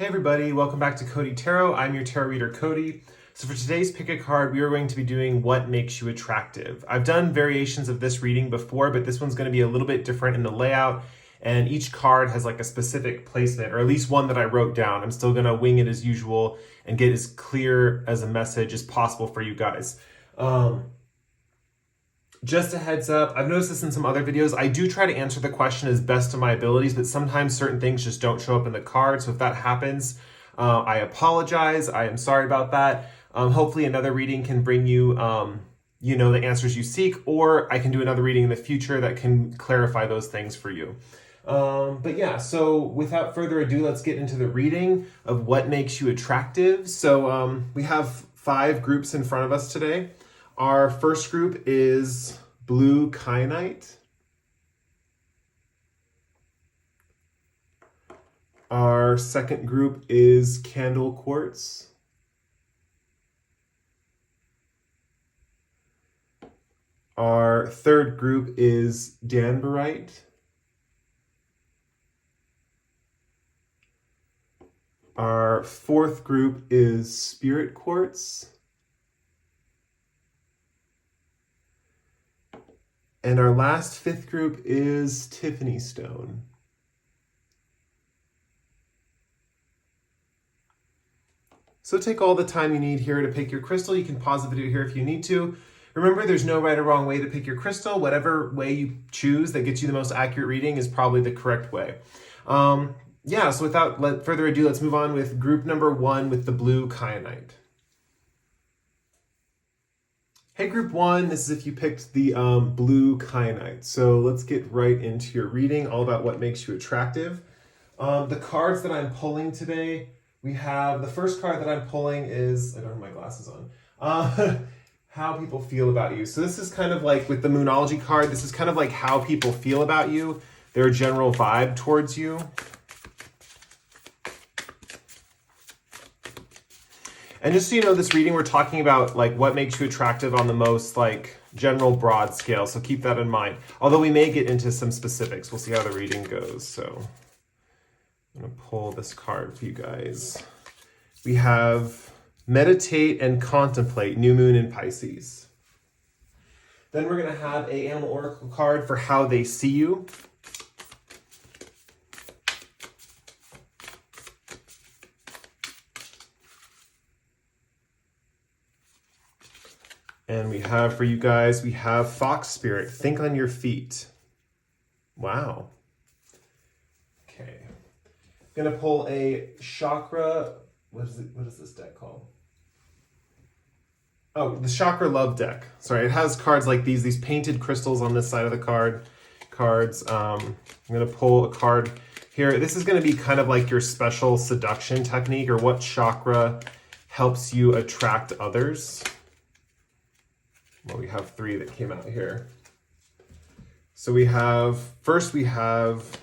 Hey everybody, welcome back to Cody Tarot. I'm your tarot reader, Cody. So for today's pick a card, we are going to be doing what makes you attractive. I've done variations of this reading before, but this one's going to be a little bit different in the layout, and each card has like a specific placement, or at least one that I wrote down. I'm still going to wing it as usual and get as clear as a message as possible for you guys. Just a heads up, I've noticed this in some other videos. I do try to answer the question as best of my abilities, but sometimes certain things just don't show up in the card. So if that happens, I apologize. I am sorry about that. Hopefully another reading can bring you, the answers you seek, or I can do another reading in the future that can clarify those things for you. But yeah, so without further ado, let's get into the reading of what makes you attractive. So we have 5 groups in front of us today. Our first group is blue kyanite. Our second group is candle quartz. Our third group is Danburite. Our fourth group is spirit quartz. And our last 5th group is Tiffany stone. So take all the time you need here to pick your crystal. You can pause the video here if you need to. Remember, there's no right or wrong way to pick your crystal. Whatever way you choose that gets you the most accurate reading is probably the correct way. So without further ado, let's move on with group number 1 with the blue kyanite. Hey, group 1, this is if you picked the blue kyanite. So let's get right into your reading, all about what makes you attractive. The cards that I'm pulling today, we have, the first card that I'm pulling is, I don't have my glasses on, how people feel about you. So this is kind of like with the Moonology card, this is kind of like how people feel about you, their general vibe towards you. And just so you know, this reading, we're talking about like what makes you attractive on the most like general broad scale. So keep that in mind. Although we may get into some specifics. We'll see how the reading goes. So I'm going to pull this card for you guys. We have meditate and contemplate, new moon in Pisces. Then we're going to have an animal oracle card for how they see you. And we have for you guys, we have Fox Spirit, think on your feet. Wow. Okay. I'm going to pull a chakra, what is this deck called? Oh, the Chakra Love deck. Sorry, it has cards like these painted crystals on this side of the cards. I'm going to pull a card here. This is going to be kind of like your special seduction technique, or what chakra helps you attract others. Well, we have 3 that came out here. So first we have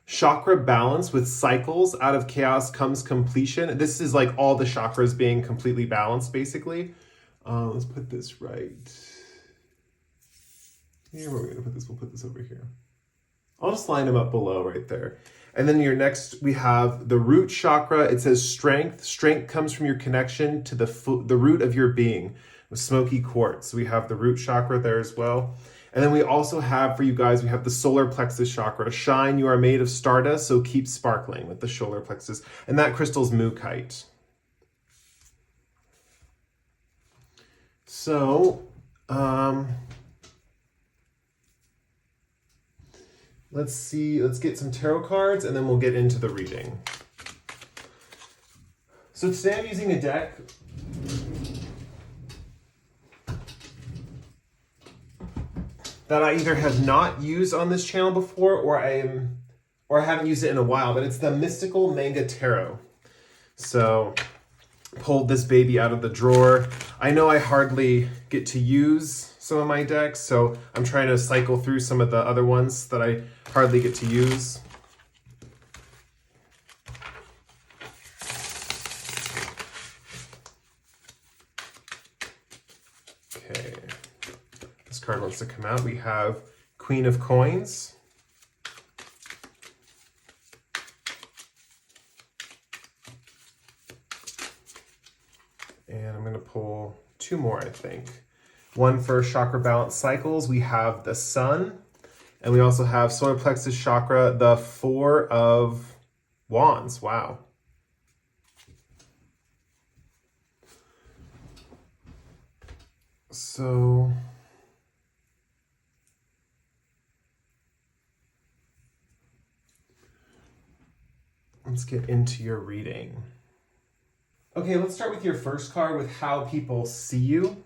chakra balance with cycles. Out of chaos comes completion. This is like all the chakras being completely balanced, basically. Let's put this right here. Where are we going to put this? We'll put this over here. I'll just line them up below right there. And then we have the root chakra. It says strength. Strength comes from your connection to the root of your being. With smoky quartz. So we have the root chakra there as well. And then we also have, for you guys, we have the solar plexus chakra. Shine, you are made of stardust, so keep sparkling, with the solar plexus. And that crystal's mookite. So, let's get some tarot cards and then we'll get into the reading. So today I'm using a deck that I either have not used on this channel before, or I haven't used it in a while, but it's the Mystical Manga Tarot. So, pulled this baby out of the drawer. I know I hardly get to use some of my decks, so I'm trying to cycle through some of the other ones that I hardly get to use. Okay. Card wants to come out. We have Queen of Coins, And I'm going to pull 2 more, I think. One for chakra balance cycles. We have the sun. And we also have solar plexus chakra, the 4 of wands. Wow. So let's get into your reading. Okay, let's start with your first card with how people see you.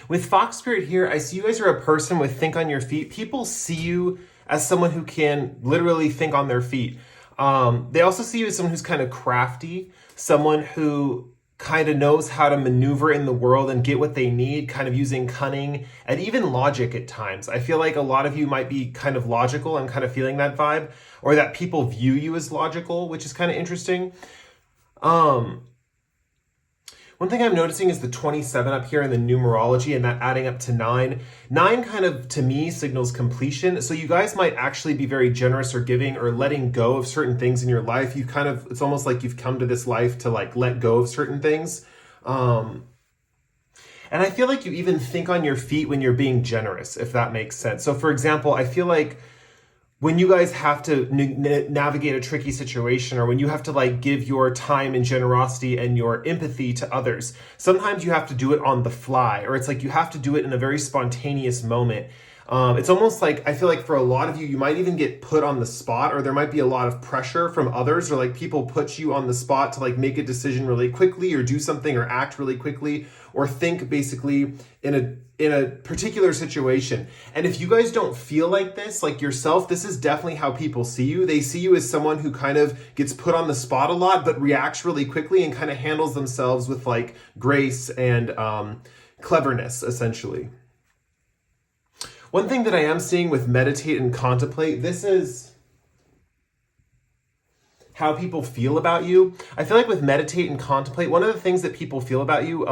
With Fox Spirit here, I see you guys are a person with think on your feet. People see you as someone who can literally think on their feet. They also see you as someone who's kind of crafty, someone who kind of knows how to maneuver in the world and get what they need, kind of using cunning and even logic at times. I feel like a lot of you might be kind of logical. I'm kind of feeling that vibe, or that people view you as logical, which is kind of interesting. One thing I'm noticing is the 27 up here in the numerology and that adding up to 9. 9 kind of, to me, signals completion. So you guys might actually be very generous or giving or letting go of certain things in your life. You kind of, it's almost like you've come to this life to like let go of certain things. And I feel like you even think on your feet when you're being generous, if that makes sense. So for example, I feel like when you guys have to navigate a tricky situation, or when you have to like give your time and generosity and your empathy to others, sometimes you have to do it on the fly, or it's like you have to do it in a very spontaneous moment. It's almost like, I feel like for a lot of you, you might even get put on the spot, or there might be a lot of pressure from others, or like people put you on the spot to like make a decision really quickly, or do something, or act really quickly, or think basically in a particular situation. And if you guys don't feel like this, like yourself, this is definitely how people see you. They see you as someone who kind of gets put on the spot a lot, but reacts really quickly and kind of handles themselves with like grace and cleverness, essentially. One thing that I am seeing with meditate and contemplate, this is how people feel about you. I feel like with meditate and contemplate, one of the things that people feel about you,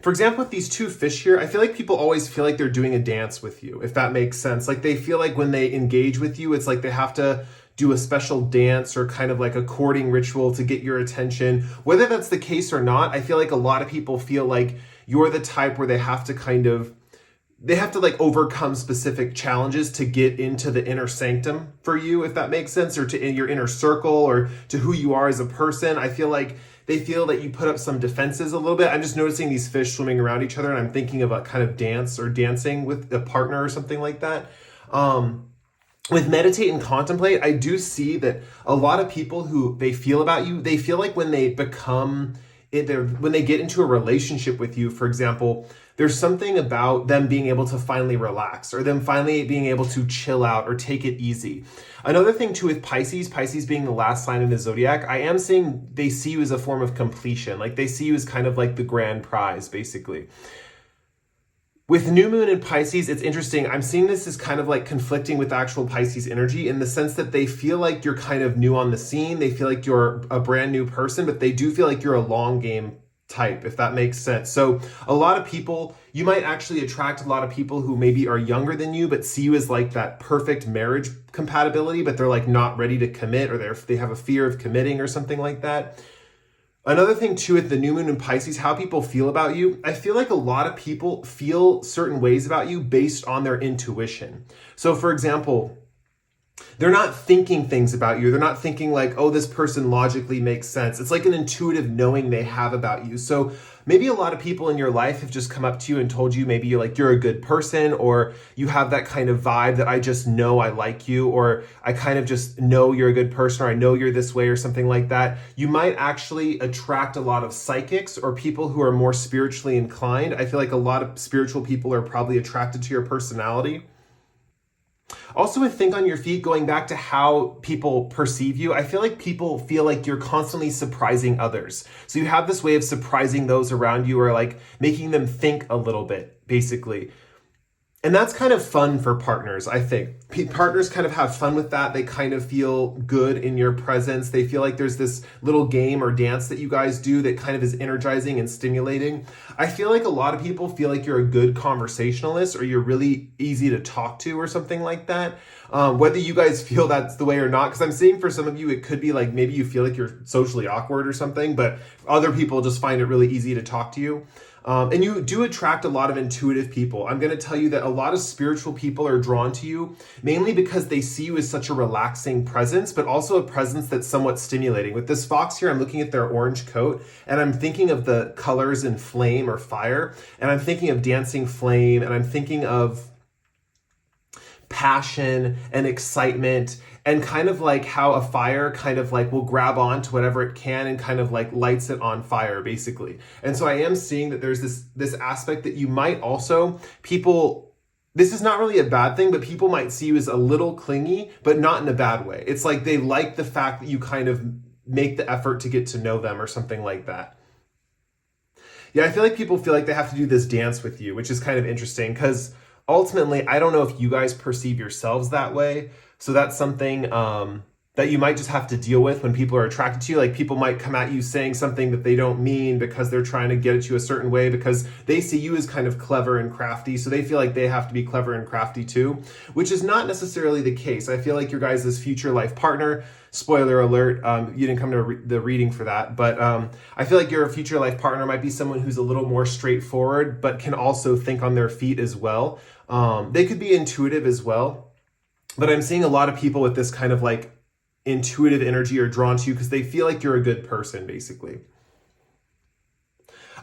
for example, with these 2 fish here, I feel like people always feel like they're doing a dance with you, if that makes sense. Like they feel like when they engage with you, it's like they have to do a special dance or kind of like a courting ritual to get your attention. Whether that's the case or not, I feel like a lot of people feel like you're the type where they have to like overcome specific challenges to get into the inner sanctum for you, if that makes sense, or to in your inner circle, or to who you are as a person. I feel like they feel that you put up some defenses a little bit. I'm just noticing these fish swimming around each other, and I'm thinking of a kind of dance or dancing with a partner or something like that. With meditate and contemplate, I do see that a lot of people who they feel about you, they feel like when they become when they get into a relationship with you, for example, there's something about them being able to finally relax, or them finally being able to chill out or take it easy. Another thing too with Pisces being the last sign in the zodiac, I am seeing they see you as a form of completion. Like they see you as kind of like the grand prize, basically. With new moon in Pisces, it's interesting. I'm seeing this as kind of like conflicting with actual Pisces energy, in the sense that they feel like you're kind of new on the scene. They feel like you're a brand new person, but they do feel like you're a long game type, if that makes sense. So a lot of people, you might actually attract a lot of people who maybe are younger than you, but see you as like that perfect marriage compatibility, but they're like not ready to commit, or they have a fear of committing or something like that. Another thing too, with the new moon in Pisces, how people feel about you, I feel like a lot of people feel certain ways about you based on their intuition. So for example, they're not thinking things about you. They're not thinking like, oh, this person logically makes sense. It's like an intuitive knowing they have about you. So maybe a lot of people in your life have just come up to you and told you maybe you're a good person, or you have that kind of vibe that I just know I like you, or I kind of just know you're a good person, or I know you're this way, or something like that. You might actually attract a lot of psychics or people who are more spiritually inclined. I feel like a lot of spiritual people are probably attracted to your personality. Also with think on your feet, going back to how people perceive you, I feel like people feel like you're constantly surprising others. So you have this way of surprising those around you, or like making them think a little bit, basically. And that's kind of fun for partners, I think. Partners kind of have fun with that. They kind of feel good in your presence. They feel like there's this little game or dance that you guys do that kind of is energizing and stimulating. I feel like a lot of people feel like you're a good conversationalist or you're really easy to talk to or something like that. Whether you guys feel that's the way or not, because I'm seeing for some of you, it could be like maybe you feel like you're socially awkward or something, but other people just find it really easy to talk to you. And you do attract a lot of intuitive people. I'm going to tell you that a lot of spiritual people are drawn to you, mainly because they see you as such a relaxing presence, but also a presence that's somewhat stimulating. With this fox here, I'm looking at their orange coat, and I'm thinking of the colors in flame or fire, and I'm thinking of dancing flame, and I'm thinking of passion and excitement, and kind of like how a fire kind of like will grab on to whatever it can and kind of like lights it on fire, basically. And so I am seeing that there's this aspect that you might also, people, this is not really a bad thing, but people might see you as a little clingy, but not in a bad way. It's like they like the fact that you kind of make the effort to get to know them or something like that. Yeah, I feel like people feel like they have to do this dance with you, which is kind of interesting because ultimately, I don't know if you guys perceive yourselves that way. So that's something that you might just have to deal with when people are attracted to you. Like people might come at you saying something that they don't mean because they're trying to get at you a certain way because they see you as kind of clever and crafty. So they feel like they have to be clever and crafty too, which is not necessarily the case. I feel like your guys' future life partner, spoiler alert, you didn't come to the reading for that, but I feel like your future life partner might be someone who's a little more straightforward, but can also think on their feet as well. They could be intuitive as well. But I'm seeing a lot of people with this kind of like intuitive energy are drawn to you because they feel like you're a good person, basically.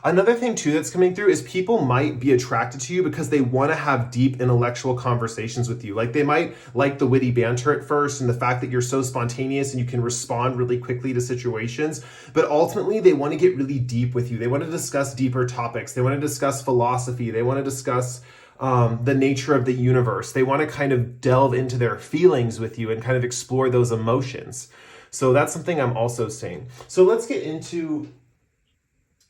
Another thing too that's coming through is people might be attracted to you because they want to have deep intellectual conversations with you. Like they might like the witty banter at first and the fact that you're so spontaneous and you can respond really quickly to situations, but ultimately they want to get really deep with you. They want to discuss deeper topics. They want to discuss philosophy. They want to discuss the nature of the universe. They want to kind of delve into their feelings with you and kind of explore those emotions. So that's something I'm also seeing. So let's get into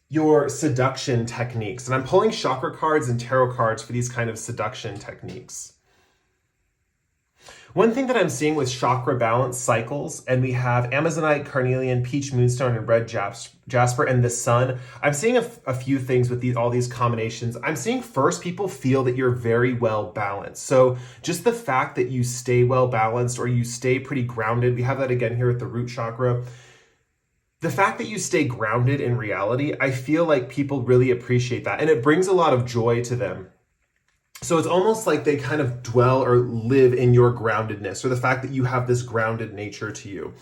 your seduction techniques. And I'm pulling chakra cards and tarot cards for these kind of seduction techniques. One thing that I'm seeing with chakra balance cycles, and we have Amazonite, Carnelian, Peach Moonstone, and Red Jasper, and the Sun. I'm seeing a few things with all these combinations. I'm seeing first, people feel that you're very well balanced. So just the fact that you stay well balanced or you stay pretty grounded, we have that again here with the root chakra. The fact that you stay grounded in reality, I feel like people really appreciate that. And it brings a lot of joy to them. So it's almost like they kind of dwell or live in your groundedness, or the fact that you have this grounded nature to you.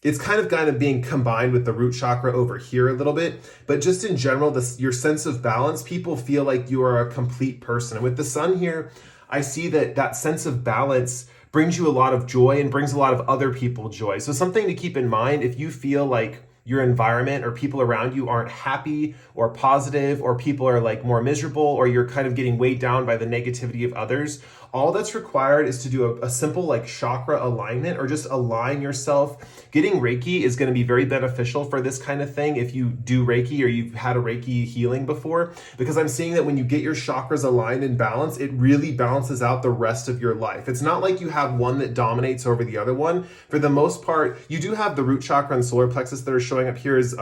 It's kind of being combined with the root chakra over here a little bit, but just in general, your sense of balance, people feel like you are a complete person. And with the Sun here, I see that sense of balance brings you a lot of joy and brings a lot of other people joy. So something to keep in mind, if you feel like your environment or people around you aren't happy or positive, or people are like more miserable, or you're kind of getting weighed down by the negativity of others, all that's required is to do a simple like chakra alignment, or just align yourself. Getting Reiki is going to be very beneficial for this kind of thing if you do Reiki or you've had a Reiki healing before, because I'm seeing that when you get your chakras aligned and balanced, it really balances out the rest of your life. It's not like you have one that dominates over the other one. For the most part, you do have the root chakra and solar plexus that are showing up here as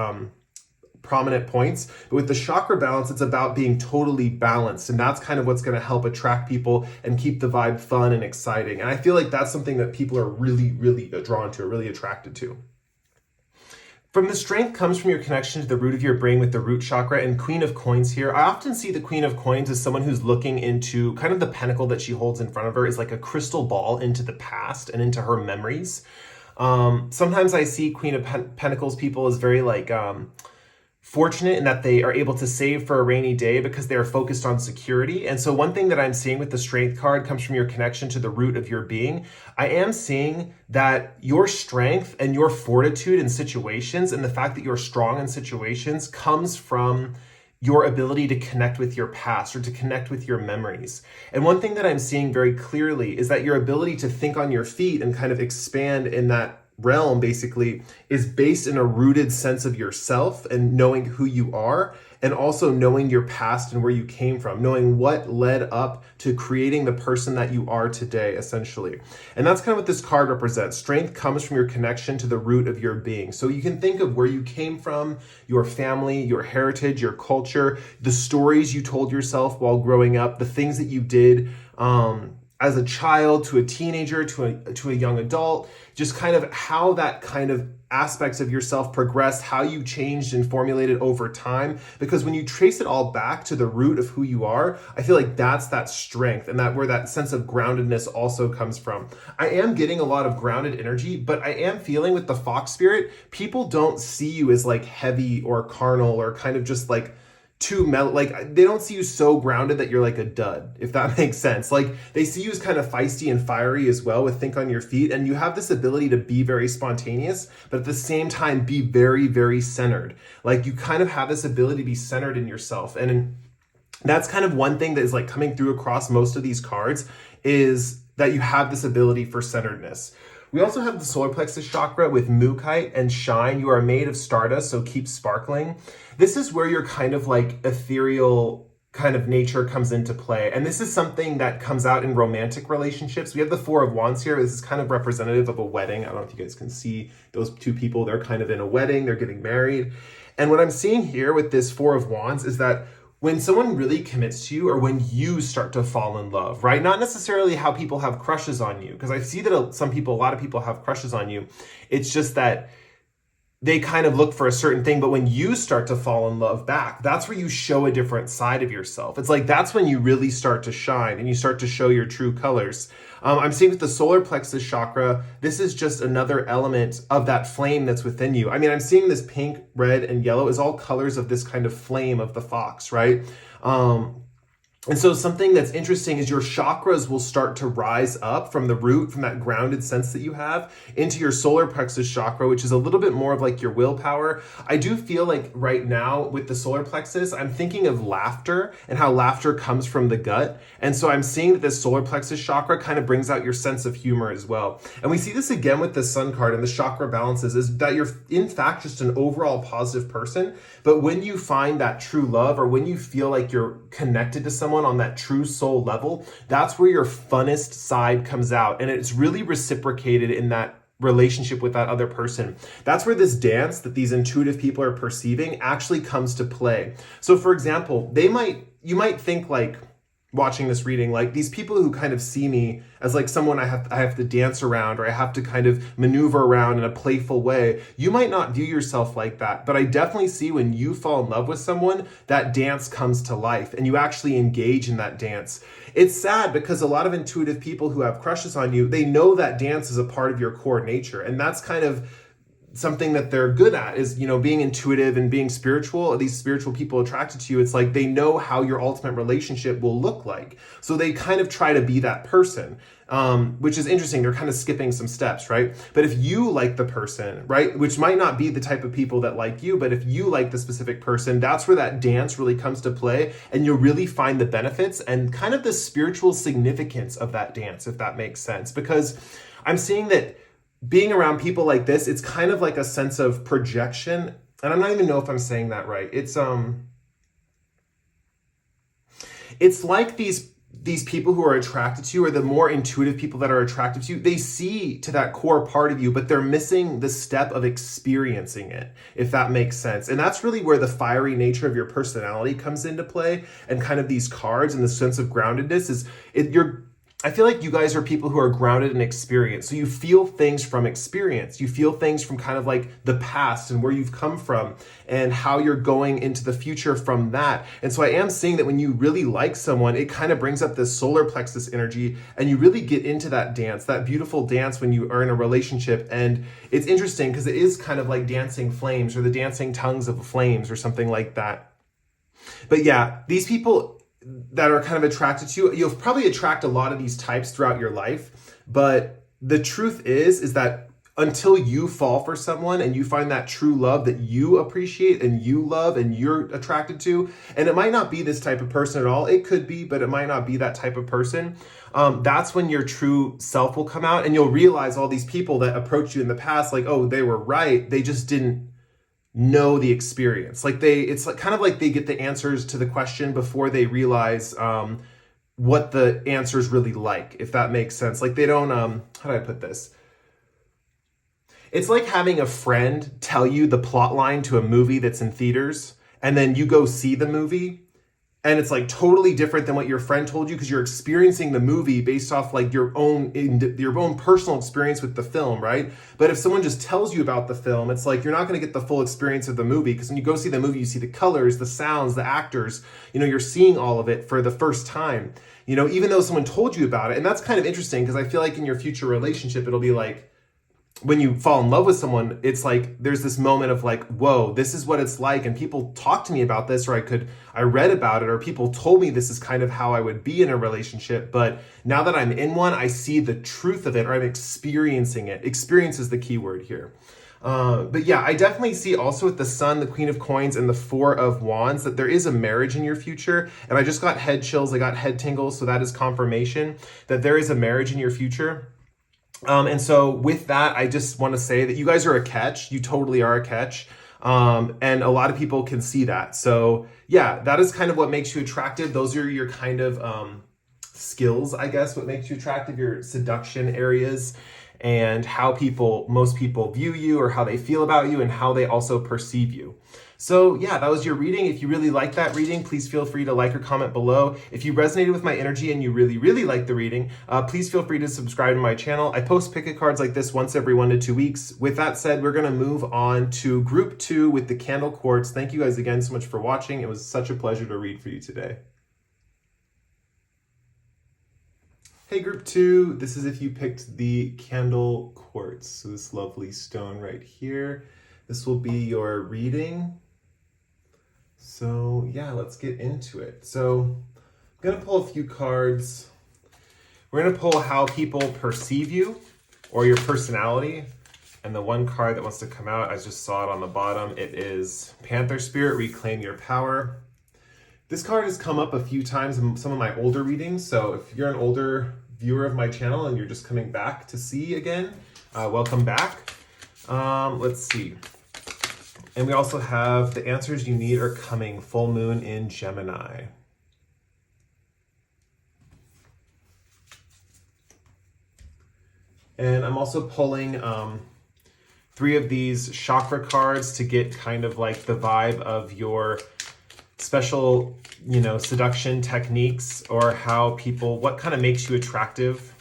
prominent points, but with the chakra balance, it's about being totally balanced, and that's kind of what's going to help attract people and keep the vibe fun and exciting. And I feel like that's something that people are really, really drawn to, or really attracted to. From the strength comes from your connection to the root of your brain with the root chakra and Queen of Coins here. I often see the Queen of Coins as someone who's looking into kind of the pentacle that she holds in front of her is like a crystal ball into the past and into her memories. Sometimes I see Queen of Pentacles people as very like fortunate in that they are able to save for a rainy day because they are focused on security. And so one thing that I'm seeing with the strength card comes from your connection to the root of your being. I am seeing that your strength and your fortitude in situations, and the fact that you're strong in situations, comes from your ability to connect with your past or to connect with your memories. And one thing that I'm seeing very clearly is that your ability to think on your feet and kind of expand in that realm basically is based in a rooted sense of yourself and knowing who you are. and also knowing your past and where you came from, knowing what led up to creating the person that you are today, essentially. And that's kind of what this card represents. Strength comes from your connection to the root of your being. So you can think of where you came from, your family, your heritage, your culture, the stories you told yourself while growing up, the things that you did as a child to a teenager to a young adult, just kind of how that kind of aspects of yourself progressed, how you changed and formulated over time. Because when you trace it all back to the root of who you are, I feel like that's that strength and that where that sense of groundedness also comes from. I am getting a lot of grounded energy, but I am feeling with the fox spirit, people don't see you as like heavy or carnal or kind of just like too like they don't see you so grounded that you're like a dud, if that makes sense. Like they see you as kind of feisty and fiery as well with think on your feet, and you have this ability to be very spontaneous, but at the same time be very, very centered. Like you kind of have this ability to be centered in yourself. And that's kind of one thing that is like coming through across most of these cards, is that you have this ability for centeredness. We also have the solar plexus chakra with Mukite and Shine. You are made of stardust, so keep sparkling. This is where your kind of like ethereal kind of nature comes into play. And this is something that comes out in romantic relationships. We have the Four of Wands here. This is kind of representative of a wedding. I don't know if you guys can see those two people. They're kind of in a wedding. They're getting married. And what I'm seeing here with this Four of Wands is that when someone really commits to you, or when you start to fall in love, right? Not necessarily how people have crushes on you, because I see that a lot of people have crushes on you. It's just that they kind of look for a certain thing, but when you start to fall in love back, that's where you show a different side of yourself. It's like that's when you really start to shine and you start to show your true colors. I'm seeing with the solar plexus chakra, this is just another element of that flame that's within you. I mean, I'm seeing this pink, red, and yellow is all colors of this kind of flame of the fox, right? And so something that's interesting is your chakras will start to rise up from the root, from that grounded sense that you have, into your solar plexus chakra, which is a little bit more of like your willpower. I do feel like right now with the solar plexus, I'm thinking of laughter and how laughter comes from the gut. And so I'm seeing that this solar plexus chakra kind of brings out your sense of humor as well. And we see this again with the sun card and the chakra balances, is that you're in fact just an overall positive person. But when you find that true love, or when you feel like you're connected to someone on that true soul level, that's where your funnest side comes out. And it's really reciprocated in that relationship with that other person. That's where this dance that these intuitive people are perceiving actually comes to play. So for example, you might think like, watching this reading, like these people who kind of see me as like someone I have to dance around, or I have to kind of maneuver around in a playful way. You might not view yourself like that, but I definitely see when you fall in love with someone, that dance comes to life and you actually engage in that dance. It's sad because a lot of intuitive people who have crushes on you, they know that dance is a part of your core nature. And that's kind of something that they're good at, is, you know, being intuitive and being spiritual. These spiritual people attracted to you, it's like they know how your ultimate relationship will look like. So they kind of try to be that person, which is interesting. They're kind of skipping some steps, right? But if you like the person, right, which might not be the type of people that like you, but if you like the specific person, that's where that dance really comes to play. And you'll really find the benefits and kind of the spiritual significance of that dance, if that makes sense. Because I'm seeing that being around people like this, it's kind of like a sense of projection. And I'm not even know if I'm saying that right. It's like these people who are attracted to you, or the more intuitive people that are attracted to you, they see to that core part of you, but they're missing the step of experiencing it, if that makes sense. And that's really where the fiery nature of your personality comes into play, and kind of these cards and the sense of groundedness is I feel like you guys are people who are grounded in experience. So you feel things from experience. You feel things from kind of like the past and where you've come from and how you're going into the future from that. And so I am seeing that when you really like someone, it kind of brings up this solar plexus energy, and you really get into that dance, that beautiful dance when you are in a relationship. And it's interesting because it is kind of like dancing flames, or the dancing tongues of flames, or something like that. But yeah, these people that are kind of attracted to you, you'll probably attract a lot of these types throughout your life. But the truth is that until you fall for someone and you find that true love that you appreciate and you love and you're attracted to, and it might not be this type of person at all, it could be, but it might not be that type of person. That's when your true self will come out, and you'll realize all these people that approached you in the past, like, oh, they were right. They just didn't know the experience. Like it's like kind of like they get the answers to the question before they realize what the answer is really like, if that makes sense. Like they don't, how do I put this? It's like having a friend tell you the plot line to a movie that's in theaters, and then you go see the movie, and it's like totally different than what your friend told you because you're experiencing the movie based off like your own personal experience with the film, right? But if someone just tells you about the film, it's like you're not going to get the full experience of the movie, because when you go see the movie, you see the colors, the sounds, the actors, you're seeing all of it for the first time, even though someone told you about it. And that's kind of interesting, because I feel like in your future relationship, it'll be like, when you fall in love with someone, it's like there's this moment of like, whoa, this is what it's like, and people talked to me about this, or I read about it, or people told me this is kind of how I would be in a relationship, but now that I'm in one, I see the truth of it, or I'm experiencing it. Experience is the key word here. But yeah, I definitely see also with the Sun, the Queen of Coins, and the Four of Wands that there is a marriage in your future. And I just got head chills, I got head tingles, so that is confirmation that there is a marriage in your future. And so with that, I just want to say that you guys are a catch. You totally are a catch. And a lot of people can see that. So yeah, that is kind of what makes you attractive. Those are your kind of skills, I guess, what makes you attractive, your seduction areas, and how most people view you, or how they feel about you, and how they also perceive you. So yeah, that was your reading. If you really like that reading, please feel free to like or comment below. If you resonated with my energy and you really, really like the reading, please feel free to subscribe to my channel. I post pick-a cards like this once every 1 to 2 weeks. With that said, we're going to move on to group 2 with the candle quartz. Thank you guys again so much for watching. It was such a pleasure to read for you today. Hey group 2, this is if you picked the candle quartz. So this lovely stone right here. This will be your reading. So yeah, let's get into it. So I'm gonna pull a few cards. We're gonna pull how people perceive you, or your personality. And the one card that wants to come out, I just saw it on the bottom. It is Panther Spirit, Reclaim Your Power. This card has come up a few times in some of my older readings. So if you're an older viewer of my channel and you're just coming back to see again, welcome back. Let's see. And we also have the answers you need are coming, full moon in Gemini. And I'm also pulling 3 of these chakra cards to get kind of like the vibe of your special, seduction techniques, or how people, what kind of makes you attractive.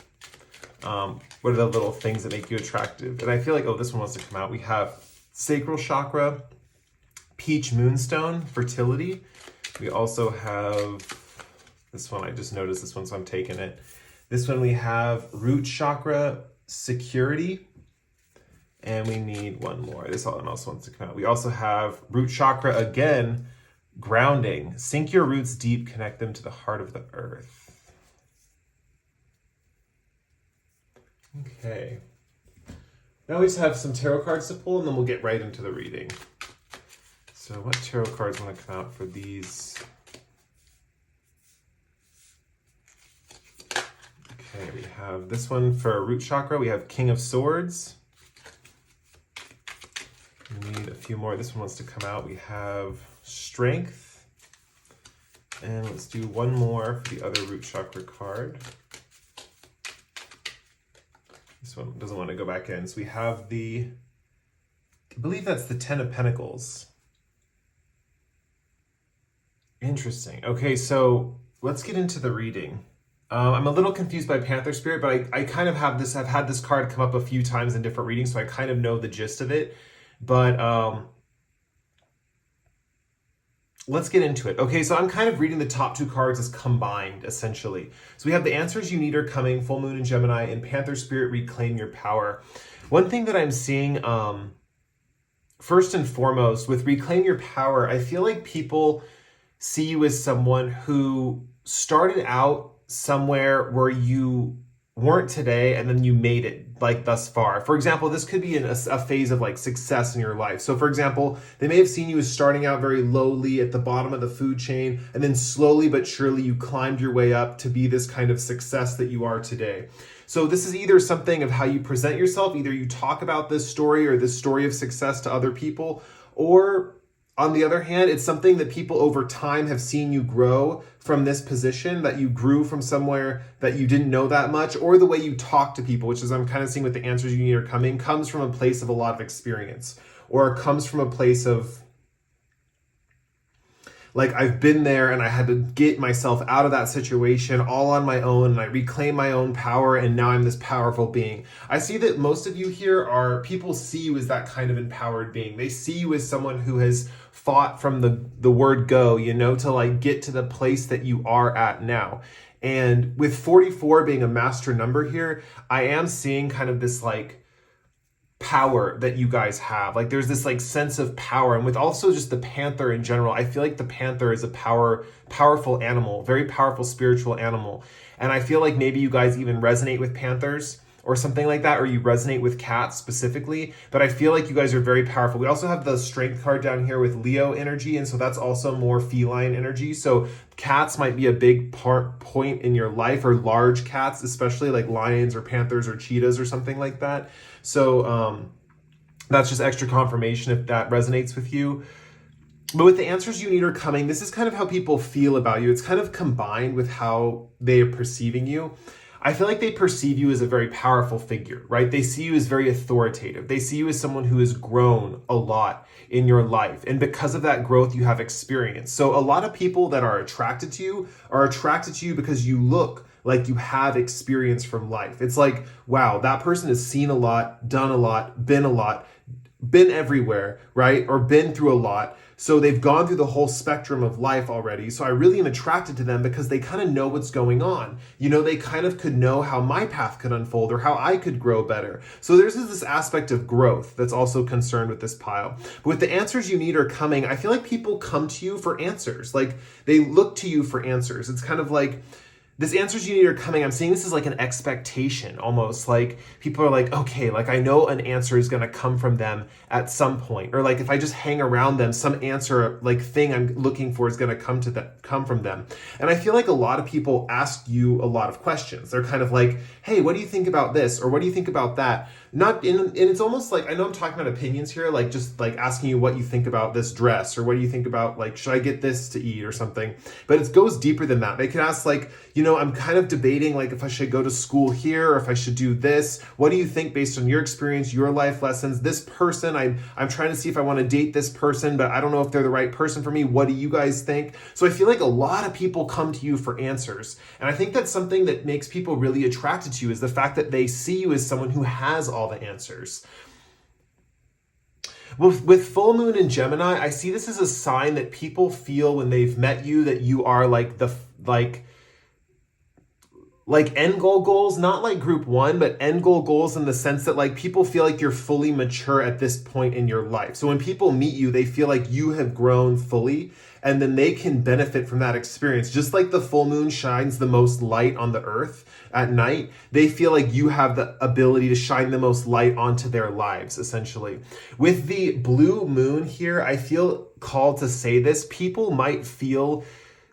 What are the little things that make you attractive? And I feel like, oh, this one wants to come out. We have Sacral Chakra, Peach Moonstone, Fertility. We also have this one. I just noticed this one, so I'm taking it. This one we have Root Chakra, Security. And we need one more. This one also wants to come out. We also have Root Chakra again, Grounding. Sink your roots deep, connect them to the heart of the earth. Okay. Now we just have some tarot cards to pull, and then we'll get right into the reading. So what tarot cards want to come out for these? Okay, we have this one for root chakra. We have King of Swords. We need a few more. This one wants to come out. We have Strength. And let's do one more for the other root chakra card. This one doesn't want to go back in. So we have I believe that's the Ten of Pentacles. Interesting. Okay, so let's get into the reading. I'm a little confused by Panther Spirit, but I kind of have this, I've had this card come up a few times in different readings, so I kind of know the gist of it. But let's get into it. Okay, so I'm kind of reading the top 2 cards as combined, essentially. So we have the answers you need are coming, full moon in Gemini, and Panther Spirit, Reclaim Your Power. One thing that I'm seeing, first and foremost, with Reclaim Your Power, I feel like people see you as someone who started out somewhere where you weren't today, and then you made it like thus far. For example, this could be in a phase of like success in your life. So for example, they may have seen you as starting out very lowly at the bottom of the food chain, and then slowly but surely you climbed your way up to be this kind of success that you are today. So this is either something of how you present yourself, either you talk about this story or this story of success to other people, Or on the other hand, it's something that people over time have seen you grow from this position, that you grew from somewhere that you didn't know that much, or the way you talk to people, which is I'm kind of seeing with the answers you need are coming, comes from a place of a lot of experience, or comes from a place of like I've been there and I had to get myself out of that situation all on my own, and I reclaim my own power, and now I'm this powerful being. I see that most of you here are, people see you as that kind of empowered being. They see you as someone who has fought from the word go, you know, to like get to the place that you are at now. And with 44 being a master number here, I am seeing kind of this like power that you guys have. Like there's this like sense of power. And with also just the panther in general, I feel like the panther is a powerful animal, very powerful spiritual animal. And I feel like maybe you guys even resonate with panthers or something like that, or you resonate with cats specifically, but I feel like you guys are very powerful. We also have the strength card down here with Leo energy, and so that's also more feline energy. So cats might be a big point in your life, or large cats, especially like lions or panthers or cheetahs or something like that. So that's just extra confirmation if that resonates with you. But with the answers you need are coming, this is kind of how people feel about you. It's kind of combined with how they are perceiving you. I feel like they perceive you as a very powerful figure, right? They see you as very authoritative. They see you as someone who has grown a lot in your life. And because of that growth, you have experience. So a lot of people that are attracted to you because you look like you have experience from life. It's like, wow, that person has seen a lot, done a lot, been everywhere, right? Or been through a lot. So they've gone through the whole spectrum of life already. So I really am attracted to them because they kind of know what's going on. You know, they kind of could know how my path could unfold or how I could grow better. So there's this aspect of growth that's also concerned with this pile. But with the answers you need are coming, I feel like people come to you for answers. Like they look to you for answers. It's kind of like, this answers you need are coming. I'm seeing this as like an expectation, almost like people are like, okay, like I know an answer is going to come from them at some point, or like if I just hang around them, some answer like thing I'm looking for is going to come from them. And I feel like a lot of people ask you a lot of questions. They're kind of like, hey, what do you think about this? Or what do you think about that? And it's almost like, I know I'm talking about opinions here, like just like asking you what you think about this dress, or what do you think about like, should I get this to eat or something? But it goes deeper than that. They can ask like, you know, I'm kind of debating like if I should go to school here or if I should do this. What do you think based on your experience, your life lessons? This person, I'm trying to see if I want to date this person, but I don't know if they're the right person for me. What do you guys think? So I feel like a lot of people come to you for answers. And I think that's something that makes people really attracted to you, is the fact that they see you as someone who has all the answers. With full moon in Gemini, I see this as a sign that people feel when they've met you that you are like like end goal goals, not like group one, but end goal goals in the sense that like people feel like you're fully mature at this point in your life. So when people meet you, they feel like you have grown fully, and then they can benefit from that experience. Just like the full moon shines the most light on the earth at night, they feel like you have the ability to shine the most light onto their lives, essentially. With the blue moon here, I feel called to say this. People might feel,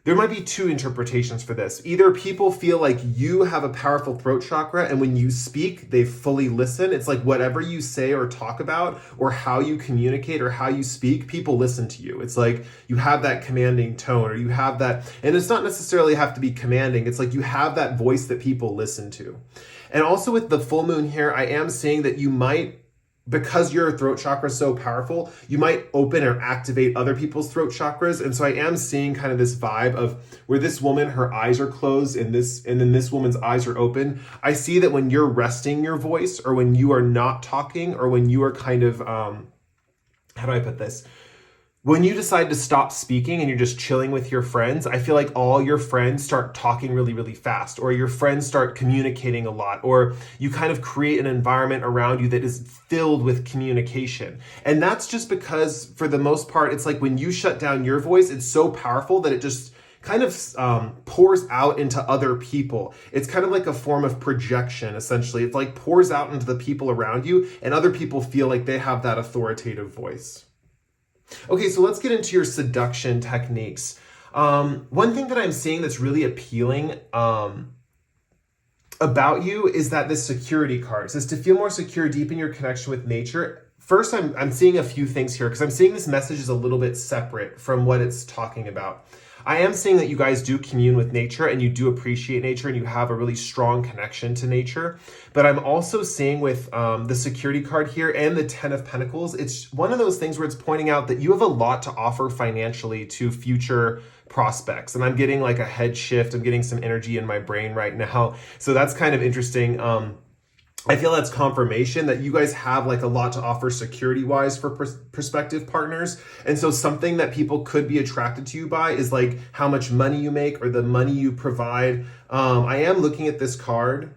there might be two interpretations for this. Either people feel like you have a powerful throat chakra, and when you speak, they fully listen. It's like whatever you say or talk about, or how you communicate or how you speak, people listen to you. It's like you have that commanding tone, or you have that, and it's not necessarily have to be commanding. It's like you have that voice that people listen to. And also with the full moon here, I am saying that you might, because your throat chakra is so powerful, you might open or activate other people's throat chakras. And so I am seeing kind of this vibe of where this woman, her eyes are closed and then this woman's eyes are open. I see that when you're resting your voice, or when you are not talking, or when you are kind of, how do I put this? When you decide to stop speaking and you're just chilling with your friends, I feel like all your friends start talking really, really fast, or your friends start communicating a lot, or you kind of create an environment around you that is filled with communication. And that's just because, for the most part, it's like when you shut down your voice, it's so powerful that it just kind of pours out into other people. It's kind of like a form of projection, essentially. It like pours out into the people around you, and other people feel like they have that authoritative voice. Okay, so let's get into your seduction techniques. One thing that I'm seeing that's really appealing about you is that this security card says to feel more secure, deepen your connection with nature, first I'm seeing a few things here because I'm seeing this message is a little bit separate from what it's talking about. I am seeing that you guys do commune with nature and you do appreciate nature and you have a really strong connection to nature. But I'm also seeing with the security card here and the 10 of Pentacles, it's one of those things where it's pointing out that you have a lot to offer financially to future prospects. And I'm getting like a head shift. I'm getting some energy in my brain right now. So that's kind of interesting. I feel that's confirmation that you guys have like a lot to offer security wise for prospective partners. And so something that people could be attracted to you by is like how much money you make or the money you provide. I am looking at this card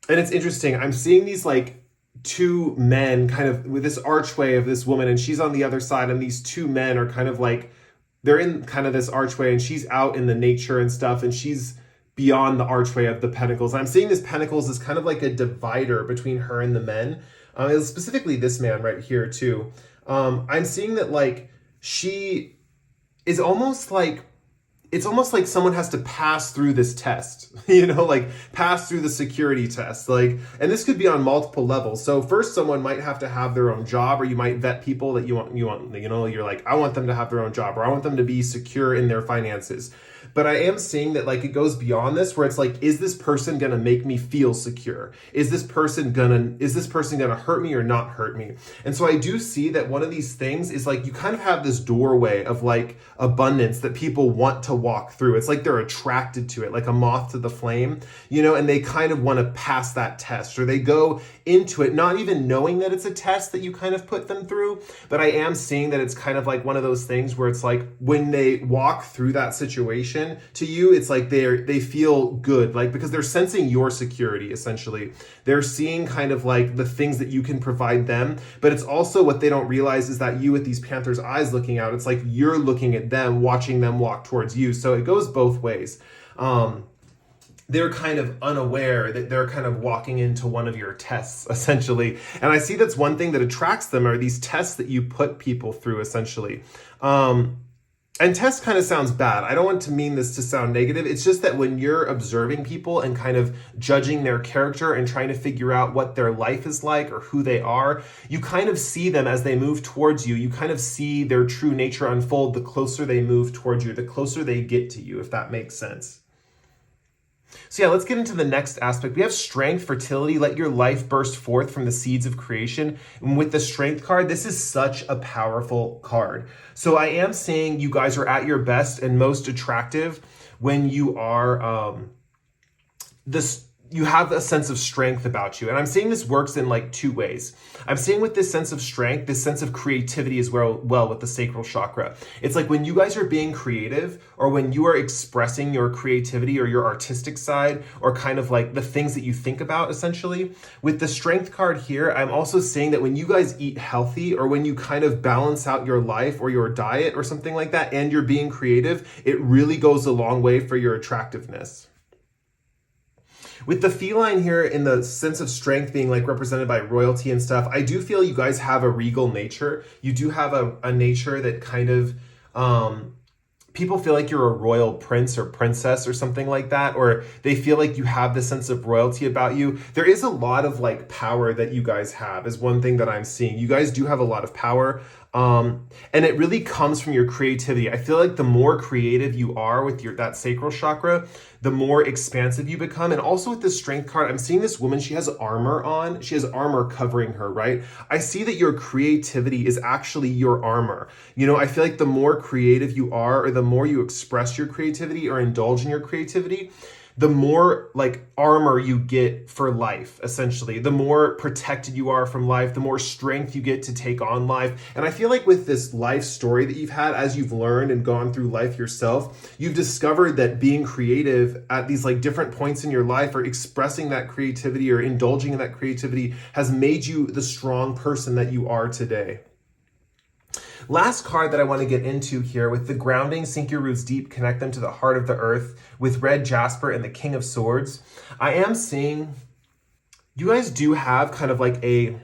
and it's interesting. I'm seeing these like two men kind of with this archway of this woman and she's on the other side and these two men are kind of like, they're in kind of this archway and she's out in the nature and stuff and she's beyond the archway of the pentacles. I'm seeing this pentacles is kind of like a divider between her and the men. Specifically this man right here too. I'm seeing that like she is almost like, it's almost like someone has to pass through this test, you know, like pass through the security test. Like, and this could be on multiple levels. So first someone might have to have their own job, or you might vet people that you want, you know, you're like, I want them to have their own job, or I want them to be secure in their finances. But I am seeing that like it goes beyond this where it's like, is this person gonna make me feel secure? Is this person gonna hurt me or not hurt me? And so I do see that one of these things is like you kind of have this doorway of like abundance that people want to walk through. It's like they're attracted to it, like a moth to the flame, you know, and they kind of want to pass that test, or they go into it not even knowing that it's a test that you kind of put them through. But I am seeing that it's kind of like one of those things where it's like when they walk through that situation to you, it's like they feel good, like because they're sensing your security. Essentially they're seeing kind of like the things that you can provide them, but it's also what they don't realize is that you with these Panther's eyes looking out, it's like you're looking at them, watching them walk towards you. So it goes both ways. They're kind of unaware that they're kind of walking into one of your tests, essentially. And I see that's one thing that attracts them are these tests that you put people through, essentially. And test kind of sounds bad. I don't want to mean this to sound negative. It's just that when you're observing people and kind of judging their character and trying to figure out what their life is like or who they are, you kind of see them as they move towards you. You kind of see their true nature unfold the closer they move towards you, the closer they get to you, if that makes sense. So yeah, let's get into the next aspect. We have strength, fertility, let your life burst forth from the seeds of creation. And with the strength card, this is such a powerful card. So I am saying you guys are at your best and most attractive when you are you have a sense of strength about you. And I'm saying this works in like two ways. I'm saying with this sense of strength, this sense of creativity as well with the sacral chakra. It's like when you guys are being creative or when you are expressing your creativity or your artistic side or kind of like the things that you think about essentially. With the strength card here, I'm also saying that when you guys eat healthy or when you kind of balance out your life or your diet or something like that and you're being creative, it really goes a long way for your attractiveness. With the feline here in the sense of strength being like represented by royalty and stuff, I do feel you guys have a regal nature. You do have a nature that kind of, people feel like you're a royal prince or princess or something like that, or they feel like you have this sense of royalty about you. There is a lot of like power that you guys have is one thing that I'm seeing. You guys do have a lot of power. And it really comes from your creativity. I feel like the more creative you are with that sacral chakra, the more expansive you become. And also with this strength card, I'm seeing this woman, she has armor on. She has armor covering her, right? I see that your creativity is actually your armor. You know, I feel like the more creative you are, or the more you express your creativity or indulge in your creativity, the more like armor you get for life, essentially. The more protected you are from life, the more strength you get to take on life. And I feel like with this life story that you've had, as you've learned and gone through life yourself, you've discovered that being creative at these like different points in your life or expressing that creativity or indulging in that creativity has made you the strong person that you are today. Last card that I want to get into here with the grounding, sink your roots deep, connect them to the heart of the earth with red jasper and the King of Swords. I am seeing you guys do have kind of like a,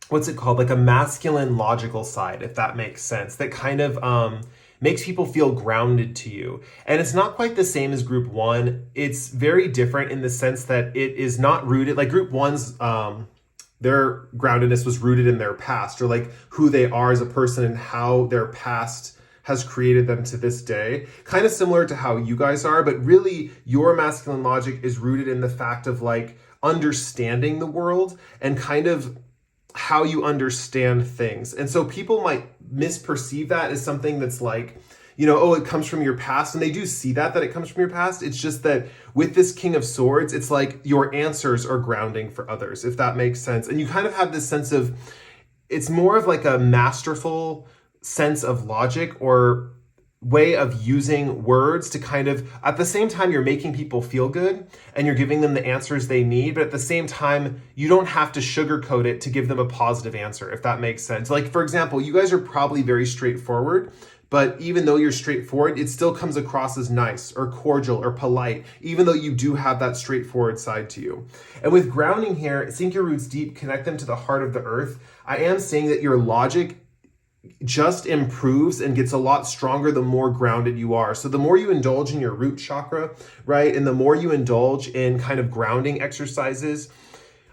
what's it called? Like a masculine logical side, if that makes sense, that kind of makes people feel grounded to you. And it's not quite the same as group one. It's very different in the sense that it is not rooted, like group one's their groundedness was rooted in their past, or like who they are as a person and how their past has created them to this day. Kind of similar to how you guys are, but really your masculine logic is rooted in the fact of like understanding the world and kind of how you understand things. And so people might misperceive that as something that's like, you know, oh, it comes from your past. And they do see that it comes from your past. It's just that with this King of Swords, it's like your answers are grounding for others, if that makes sense. And you kind of have this sense of, it's more of like a masterful sense of logic or way of using words to kind of, at the same time, you're making people feel good and you're giving them the answers they need, but at the same time, you don't have to sugarcoat it to give them a positive answer, if that makes sense. Like, for example, you guys are probably very straightforward, but even though you're straightforward, it still comes across as nice or cordial or polite, even though you do have that straightforward side to you. And with grounding here, sink your roots deep, connect them to the heart of the earth. I am saying that your logic just improves and gets a lot stronger the more grounded you are. So the more you indulge in your root chakra, right? And the more you indulge in kind of grounding exercises,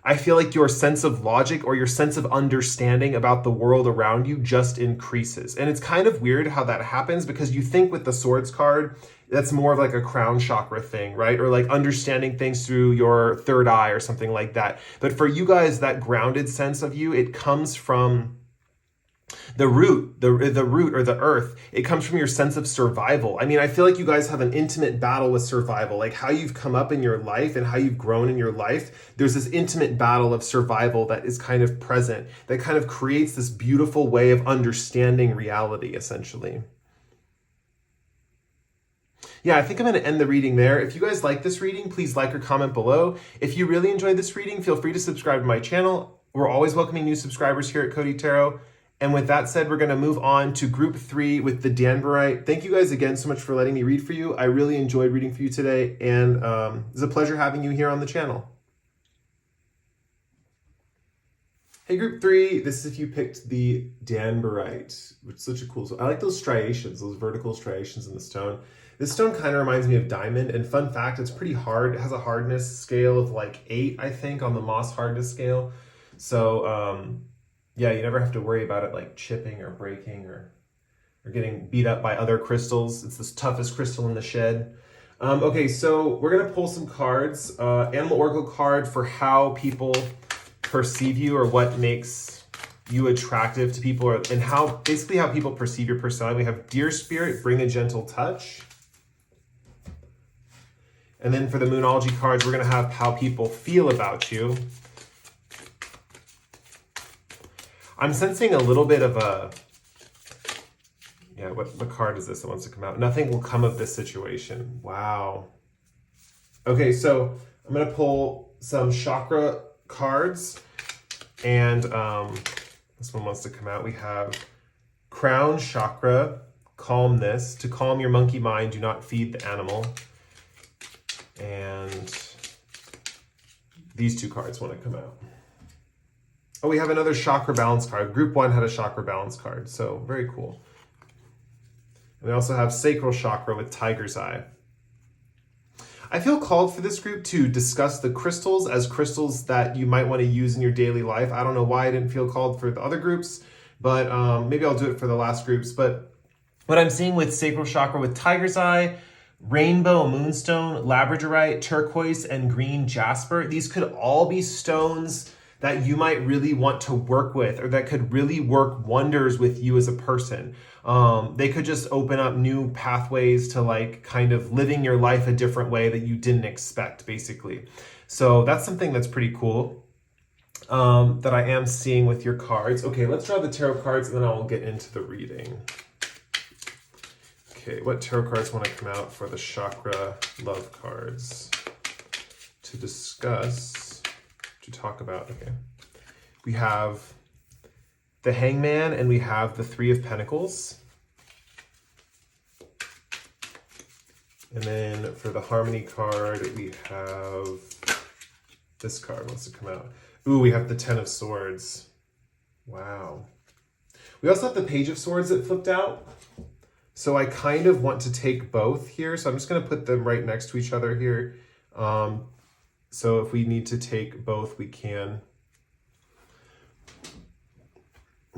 I feel like your sense of logic or your sense of understanding about the world around you just increases. And it's kind of weird how that happens because you think with the Swords card, that's more of like a crown chakra thing, right? Or like understanding things through your third eye or something like that. But for you guys, that grounded sense of you, it comes from the root, the root or the earth. It comes from your sense of survival. I mean, I feel like you guys have an intimate battle with survival, like how you've come up in your life and how you've grown in your life. There's this intimate battle of survival that is kind of present, that kind of creates this beautiful way of understanding reality, essentially. Yeah, I think I'm going to end the reading there. If you guys like this reading, please like or comment below. If you really enjoyed this reading, feel free to subscribe to my channel. We're always welcoming new subscribers here at Cody Tarot. And with that said, we're going to move on to group 3 with the Danburite. Thank you guys again so much for letting me read for you. I really enjoyed reading for you today, and it's a pleasure having you here on the channel. Hey, group 3, this is if you picked the Danburite, which is such a cool stone. I like those striations, those vertical striations in the stone. This stone kind of reminds me of diamond, and fun fact, it's pretty hard. It has a hardness scale of like 8, I think, on the moss hardness scale. So, yeah, you never have to worry about it like chipping or breaking or getting beat up by other crystals. It's the toughest crystal in the shed. Okay, so we're going to pull some cards. Animal Oracle card for how people perceive you or what makes you attractive to people, and how basically how people perceive your personality. We have Deer Spirit, bring a gentle touch. And then for the Moonology cards, we're going to have how people feel about you. I'm sensing a little bit of a, yeah, what card is this that wants to come out? Nothing will come of this situation. Wow. Okay, so I'm going to pull some chakra cards, and this one wants to come out. We have Crown Chakra, Calmness. To calm your monkey mind, do not feed the animal. And these 2 cards want to come out. Oh, we have another chakra balance card. Group 1 had a chakra balance card, so very cool. And we also have sacral chakra with tiger's eye. I feel called for this group to discuss the crystals as crystals that you might want to use in your daily life. I don't know why I didn't feel called for the other groups, but maybe I'll do it for the last groups. But what I'm seeing with sacral chakra with tiger's eye, rainbow moonstone, labradorite, turquoise, and green jasper, these could all be stones that you might really want to work with, or that could really work wonders with you as a person. They could just open up new pathways to like kind of living your life a different way that you didn't expect, basically. So that's something that's pretty cool that I am seeing with your cards. Okay, let's draw the tarot cards and then I'll get into the reading. Okay, what tarot cards want to come out for the chakra love cards to discuss, to talk about? Okay, we have the Hangman and we have the Three of Pentacles. And then for the Harmony card, we have this card wants to come out. Ooh, we have the Ten of Swords. Wow. We also have the Page of Swords that flipped out. So I kind of want to take both here. So I'm just going to put them right next to each other here. So if we need to take both, we can.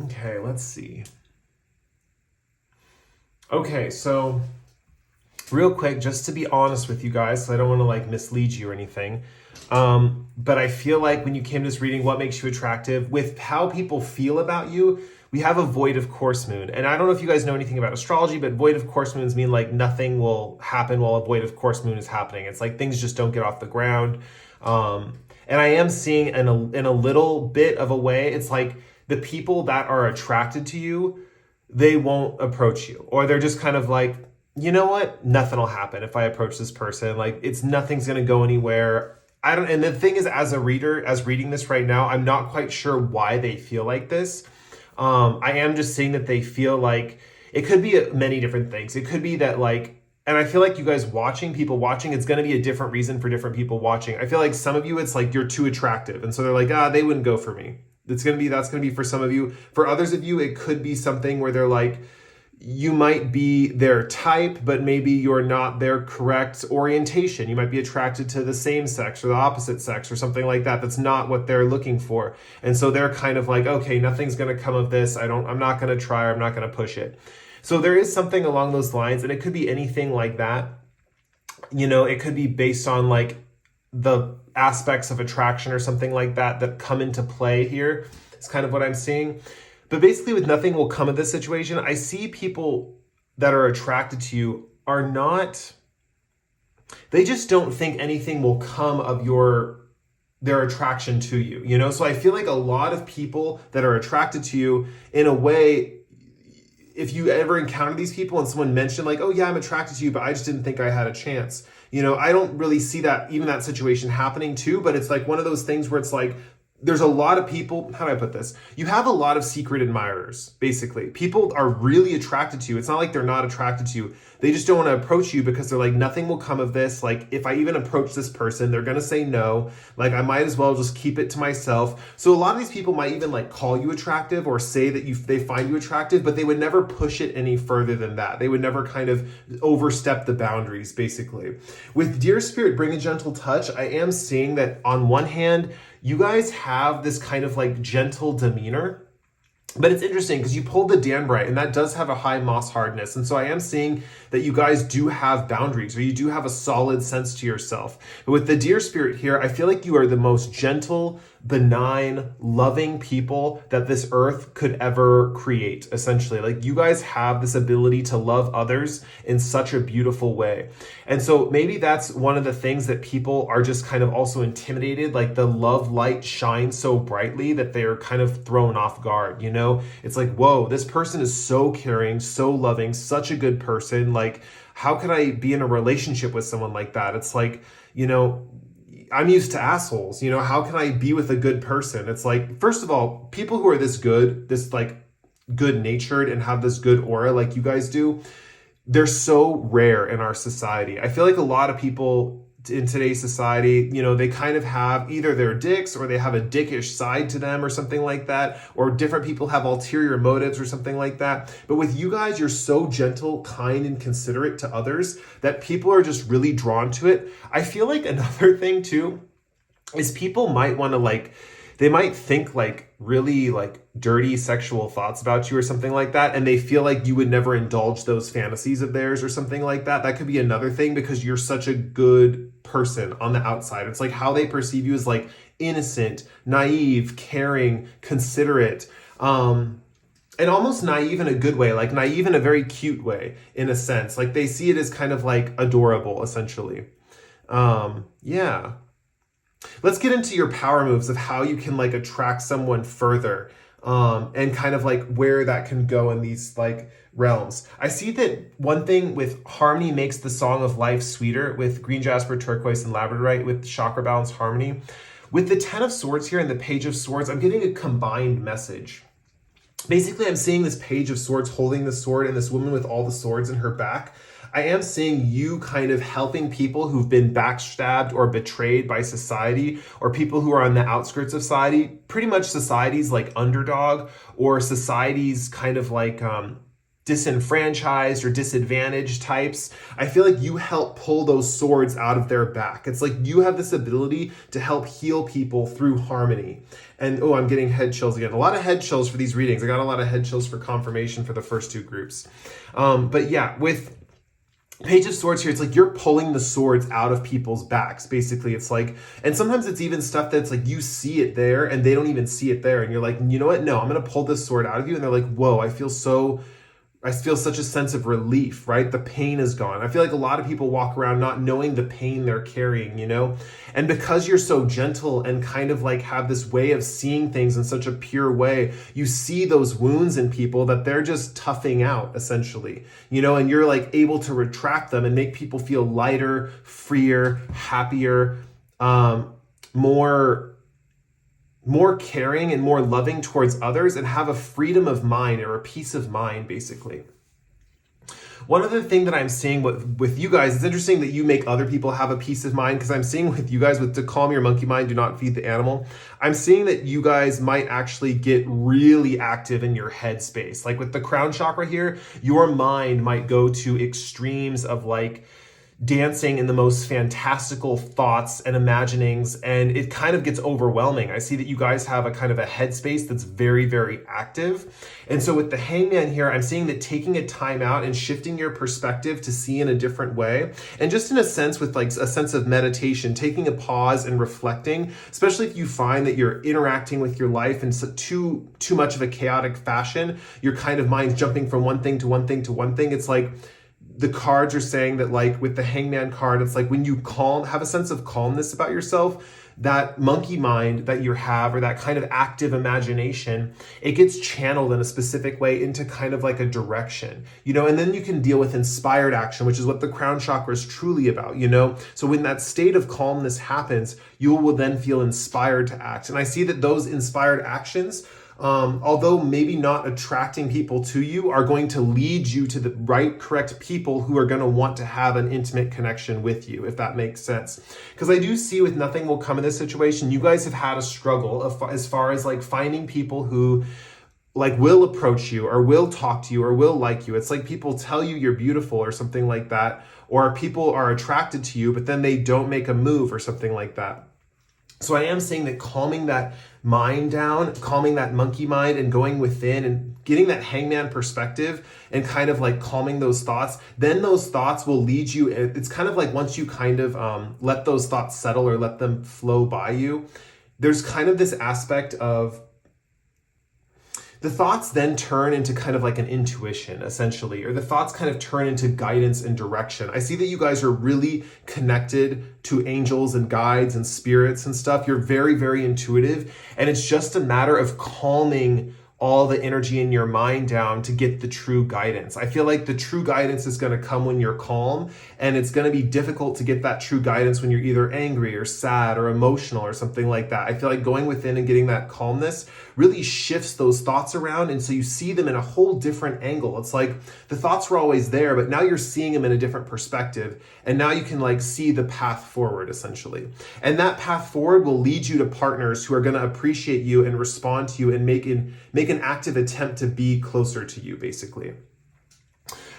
Okay, let's see. Okay, so real quick, just to be honest with you guys, so I don't want to like mislead you or anything. But I feel like when you came to this reading, what makes you attractive, with how people feel about you, we have a void of course moon. And I don't know if you guys know anything about astrology, but void of course moons mean like nothing will happen while a void of course moon is happening. It's like things just don't get off the ground. And I am seeing in a little bit of a way, it's like the people that are attracted to you, they won't approach you, or they're just kind of like, you know what, nothing will happen if I approach this person. Like nothing's going to go anywhere. And the thing is, as a reader, as reading this right now, I'm not quite sure why they feel like this. I am just seeing that they feel like it could be many different things. It could be that like, and I feel like you guys people watching, it's going to be a different reason for different people watching. I feel like some of you, it's like you're too attractive. And so they're like, they wouldn't go for me. That's going to be for some of you. For others of you, it could be something where they're like, you might be their type, but maybe you're not their correct orientation. You might be attracted to the same sex or the opposite sex or something like that. That's not what they're looking for. And so they're kind of like, okay, nothing's going to come of this. I'm not going to try, or I'm not going to push it. So there is something along those lines, and it could be anything like that. You know, it could be based on like the aspects of attraction or something like that come into play here. It's kind of what I'm seeing. But basically, with nothing will come of this situation, I see people that are attracted to you are not, they just don't think anything will come of their attraction to you, you know? So I feel like a lot of people that are attracted to you, in a way, if you ever encounter these people and someone mentioned like, oh yeah, I'm attracted to you, but I just didn't think I had a chance. You know, I don't really see that situation happening too, but it's like one of those things where it's like, there's a lot of people, how do I put this? You have a lot of secret admirers, basically. People are really attracted to you. It's not like they're not attracted to you. They just don't want to approach you because they're like, nothing will come of this. Like, if I even approach this person, they're going to say no. Like, I might as well just keep it to myself. So a lot of these people might even like call you attractive or say that they find you attractive, but they would never push it any further than that. They would never kind of overstep the boundaries, basically. With Dear Spirit, Bring a Gentle Touch, I am seeing that on one hand, you guys have this kind of like gentle demeanor, but it's interesting because you pulled the Danburite, and that does have a high moss hardness. And so I am seeing that you guys do have boundaries, or you do have a solid sense to yourself. But with the Dear Spirit here, I feel like you are the most gentle, benign, loving people that this earth could ever create, essentially. Like, you guys have this ability to love others in such a beautiful way. And so maybe that's one of the things that people are just kind of also intimidated, like the love light shines so brightly that they're kind of thrown off guard, you know? It's like, whoa, this person is so caring, so loving, such a good person. Like, how could I be in a relationship with someone like that? It's like, you know, I'm used to assholes, you know, how can I be with a good person? It's like, first of all, people who are this good, this like good natured and have this good aura like you guys do, they're so rare in our society. I feel like a lot of people in today's society, you know, they kind of have either they're dicks or they have a dickish side to them or something like that, or different people have ulterior motives or something like that. But with you guys, you're so gentle, kind, and considerate to others that people are just really drawn to it. I feel like another thing too is people might want to like, they might think like really like dirty sexual thoughts about you or something like that, and they feel like you would never indulge those fantasies of theirs or something like that. That could be another thing, because you're such a good person on the outside. It's like how they perceive you as like innocent, naive, caring, considerate, and almost naive in a good way, like naive in a very cute way, in a sense. Like they see it as kind of like adorable, essentially. Yeah. Let's get into your power moves of how you can like attract someone further, and kind of like where that can go in these like realms. I see that one thing with harmony makes the song of life sweeter, with green jasper, turquoise, and labradorite, with chakra balance harmony. With the 10 of Swords here and the Page of Swords, I'm getting a combined message. Basically, I'm seeing this Page of Swords holding the sword and this woman with all the swords in her back. I am seeing you kind of helping people who've been backstabbed or betrayed by society, or people who are on the outskirts of society, pretty much society's like underdog, or society's kind of like, disenfranchised or disadvantaged types. I feel like you help pull those swords out of their back. It's like you have this ability to help heal people through harmony. And oh, I'm getting head chills again. A lot of head chills for these readings. I got a lot of head chills for confirmation for the first two groups. But yeah, with Page of Swords here, it's like you're pulling the swords out of people's backs, basically. It's like, and sometimes it's even stuff that's like you see it there and they don't even see it there. And you're like, you know what? No, I'm going to pull this sword out of you. And they're like, whoa, I feel such a sense of relief, right? The pain is gone. I feel like a lot of people walk around not knowing the pain they're carrying, you know? And because you're so gentle and kind of like have this way of seeing things in such a pure way, you see those wounds in people that they're just toughing out, essentially, you know? And you're like able to retract them and make people feel lighter, freer, happier, more caring and more loving towards others, and have a freedom of mind or a peace of mind, basically. One other thing that I'm seeing with you guys, it's interesting that you make other people have a peace of mind, because I'm seeing with you guys with to calm your monkey mind, do not feed the animal. I'm seeing that you guys might actually get really active in your head space. Like with the crown chakra here, your mind might go to extremes of like dancing in the most fantastical thoughts and imaginings, and it kind of gets overwhelming. I see that you guys have a kind of a headspace that's very, very active. And so with the Hangman here, I'm seeing that taking a time out and shifting your perspective to see in a different way, and just in a sense with like a sense of meditation, taking a pause and reflecting, especially if you find that you're interacting with your life in too much of a chaotic fashion, your kind of mind's jumping from one thing to one thing to one thing. It's like the cards are saying that, like with the Hangman card, it's like when you have a sense of calmness about yourself, that monkey mind that you have, or that kind of active imagination, it gets channeled in a specific way into kind of like a direction, you know, and then you can deal with inspired action, which is what the crown chakra is truly about, you know? So when that state of calmness happens, you will then feel inspired to act. And I see that those inspired actions, although maybe not attracting people to you, are going to lead you to the right, correct people who are going to want to have an intimate connection with you, if that makes sense. Because I do see with Nothing Will Come in this situation, you guys have had a struggle as far as like finding people who like will approach you or will talk to you or will like you. It's like people tell you you're beautiful or something like that, or people are attracted to you, but then they don't make a move or something like that. So I am saying that calming that mind down, calming that monkey mind and going within and getting that Hangman perspective and kind of like calming those thoughts, then those thoughts will lead you. It's kind of like once you kind of let those thoughts settle or let them flow by you, there's kind of this aspect of the thoughts then turn into kind of like an intuition, essentially, or the thoughts kind of turn into guidance and direction. I see that you guys are really connected to angels and guides and spirits and stuff. You're very, very intuitive, and it's just a matter of calming all the energy in your mind down to get the true guidance. I feel like the true guidance is going to come when you're calm, and it's going to be difficult to get that true guidance when you're either angry or sad or emotional or something like that. I feel like going within and getting that calmness really shifts those thoughts around, and so you see them in a whole different angle. It's like the thoughts were always there, but now you're seeing them in a different perspective, and now you can like see the path forward, essentially. And that path forward will lead you to partners who are going to appreciate you and respond to you and make an active attempt to be closer to you, basically.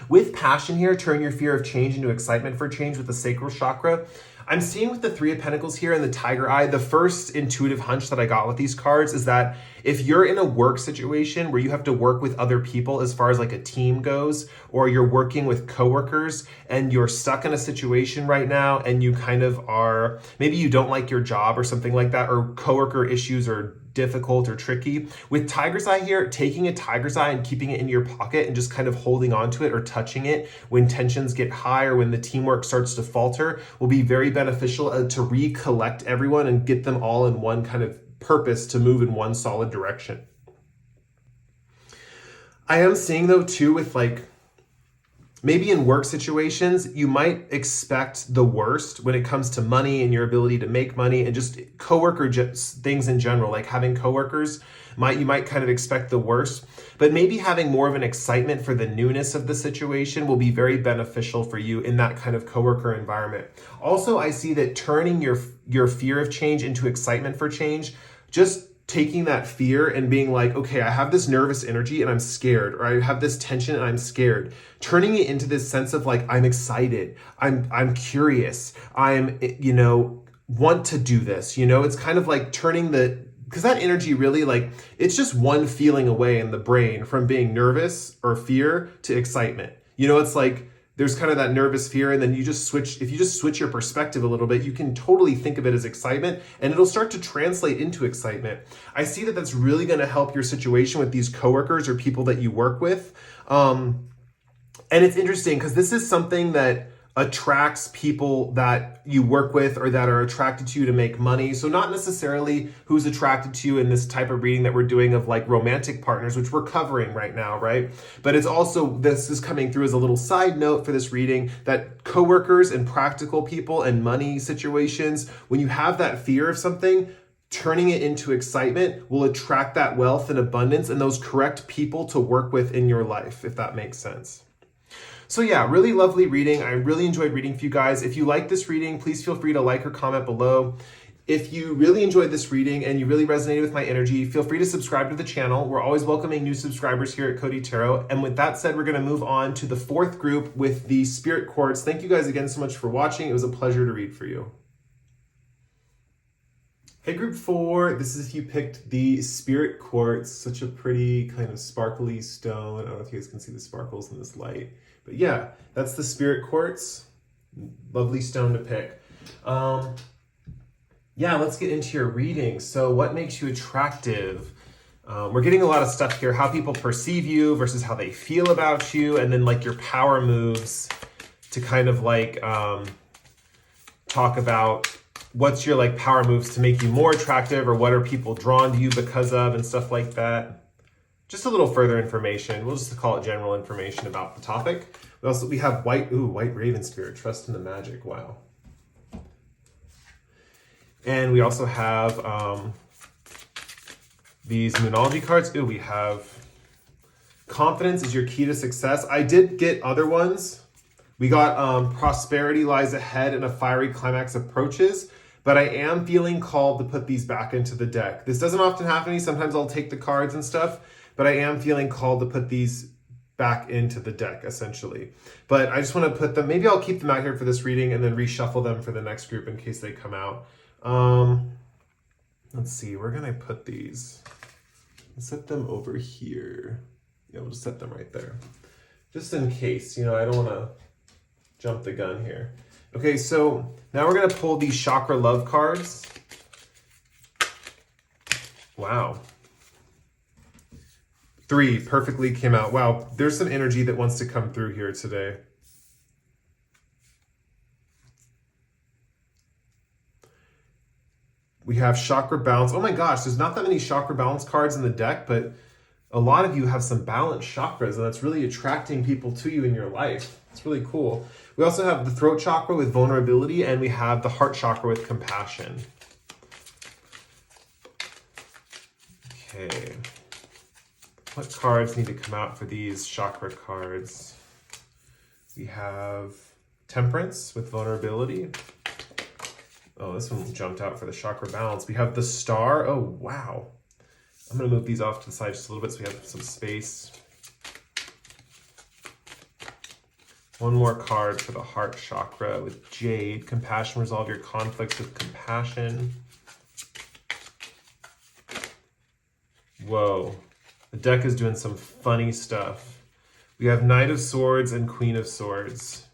With passion here, turn your fear of change into excitement for change with the sacral chakra. I'm seeing with the Three of Pentacles here and the Tiger Eye, the first intuitive hunch that I got with these cards is that if you're in a work situation where you have to work with other people as far as like a team goes, or you're working with coworkers and you're stuck in a situation right now and you kind of are, maybe you don't like your job or something like that, or coworker issues are difficult or tricky. With Tiger's Eye here, taking a Tiger's Eye and keeping it in your pocket and just kind of holding on to it or touching it when tensions get high or when the teamwork starts to falter will be very beneficial to recollect everyone and get them all in one kind of purpose to move in one solid direction. I am seeing though too with like, maybe in work situations, you might expect the worst when it comes to money and your ability to make money and just coworker things in general, like having coworkers, you might kind of expect the worst, but maybe having more of an excitement for the newness of the situation will be very beneficial for you in that kind of coworker environment. Also, I see that turning your fear of change into excitement for change, just taking that fear and being like, okay, I have this nervous energy and I'm scared, or I have this tension and I'm scared, turning it into this sense of like, I'm excited, I'm curious, I'm, you know, want to do this, you know, it's kind of like turning because that energy really, like, it's just one feeling away in the brain from being nervous or fear to excitement. You know, it's like, there's kind of that nervous fear, and then if you just switch your perspective a little bit, you can totally think of it as excitement, and it'll start to translate into excitement. I see that that's really going to help your situation with these coworkers or people that you work with. And it's interesting because this is something that attracts people that you work with or that are attracted to you to make money. So not necessarily who's attracted to you in this type of reading that we're doing of like romantic partners, which we're covering right now, right? But it's also, this is coming through as a little side note for this reading, that coworkers and practical people and money situations, when you have that fear of something, turning it into excitement will attract that wealth and abundance and those correct people to work with in your life, if that makes sense. So yeah, really lovely reading. I really enjoyed reading for you guys. If you like this reading, please feel free to like or comment below. If you really enjoyed this reading and you really resonated with my energy, feel free to subscribe to the channel. We're always welcoming new subscribers here at Cody Tarot. And with that said, we're going to move on to the fourth group with the Spirit Quartz. Thank you guys again so much for watching. It was a pleasure to read for you. Hey, group 4, this is if you picked the Spirit Quartz, such a pretty kind of sparkly stone. I don't know if you guys can see the sparkles in this light, but yeah, that's the Spirit Quartz. Lovely stone to pick. Yeah, let's get into your reading. So what makes you attractive? We're getting a lot of stuff here, how people perceive you versus how they feel about you, and then like your power moves to kind of like talk about what's your like power moves to make you more attractive, or what are people drawn to you because of, and stuff like that. Just a little further information. We'll just call it general information about the topic. We have white raven spirit, trust in the magic. Wow. And we also have these Moonology cards. Ooh, we have confidence is your key to success. I did get other ones. We got prosperity lies ahead and a fiery climax approaches, but I am feeling called to put these back into the deck. This doesn't often happen to me. Sometimes I'll take the cards and stuff, but I am feeling called to put these back into the deck, essentially. But I just want to put them, maybe I'll keep them out here for this reading and then reshuffle them for the next group in case they come out. Let's see, we're going to put these, set them over here. Yeah, we'll just set them right there. Just in case, you know, I don't want to jump the gun here. Okay, so now we're going to pull these chakra love cards. Wow. 3 perfectly came out. Wow, there's some energy that wants to come through here today. We have chakra balance. Oh my gosh, there's not that many chakra balance cards in the deck, but a lot of you have some balanced chakras, and that's really attracting people to you in your life. It's really cool. We also have the throat chakra with vulnerability, and we have the heart chakra with compassion. Okay. What cards need to come out for these chakra cards? We have temperance with vulnerability. Oh, this one jumped out for the chakra balance. We have the star. Oh, wow. I'm going to move these off to the side just a little bit so we have some space. One more card for the heart chakra with jade. Compassion, resolve your conflicts with compassion. Whoa. The deck is doing some funny stuff. We have Knight of Swords and Queen of Swords.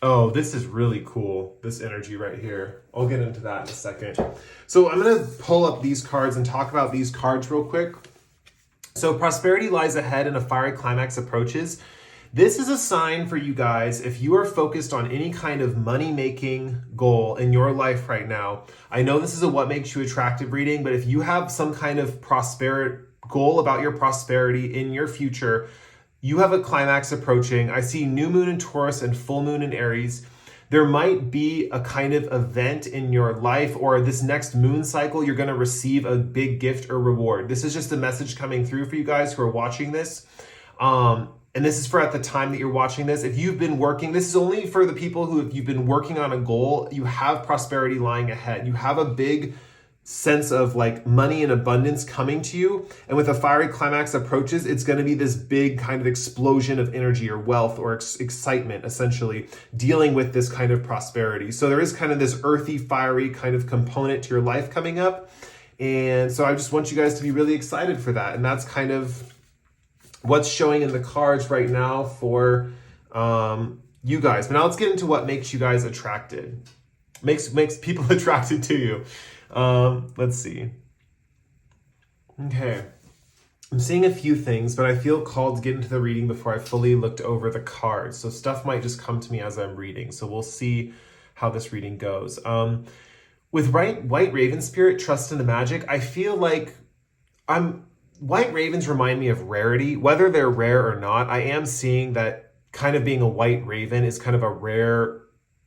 Oh, this is really cool, this energy right here. I'll get into that in a second. So I'm going to pull up these cards and talk about these cards real quick. So prosperity lies ahead and a fiery climax approaches. This is a sign for you guys if you are focused on any kind of money-making goal in your life right now. I know this is a what makes you attractive reading, but if you have some kind of goal about your prosperity in your future, you have a climax approaching. I see new moon in Taurus and full moon in Aries. There might be a kind of event in your life, or this next moon cycle, you're going to receive a big gift or reward. This is just a message coming through for you guys who are watching this. and this is for at the time that you're watching this, if you've been working, this is only for the people who, if you've been working on a goal, you have prosperity lying ahead. You have a big sense of like money and abundance coming to you. And with a fiery climax approaches, it's going to be this big kind of explosion of energy or wealth or excitement, essentially dealing with this kind of prosperity. So there is kind of this earthy, fiery kind of component to your life coming up. And so I just want you guys to be really excited for that. And that's kind of what's showing in the cards right now for you guys. But now let's get into what makes you guys attracted. Makes people attracted to you. Let's see. Okay. I'm seeing a few things, but I feel called to get into the reading before I fully looked over the cards. So stuff might just come to me as I'm reading. So we'll see how this reading goes. With White Raven Spirit, Trust in the Magic, I feel like White Ravens remind me of rarity. Whether they're rare or not, I am seeing that kind of being a white raven is kind of a rare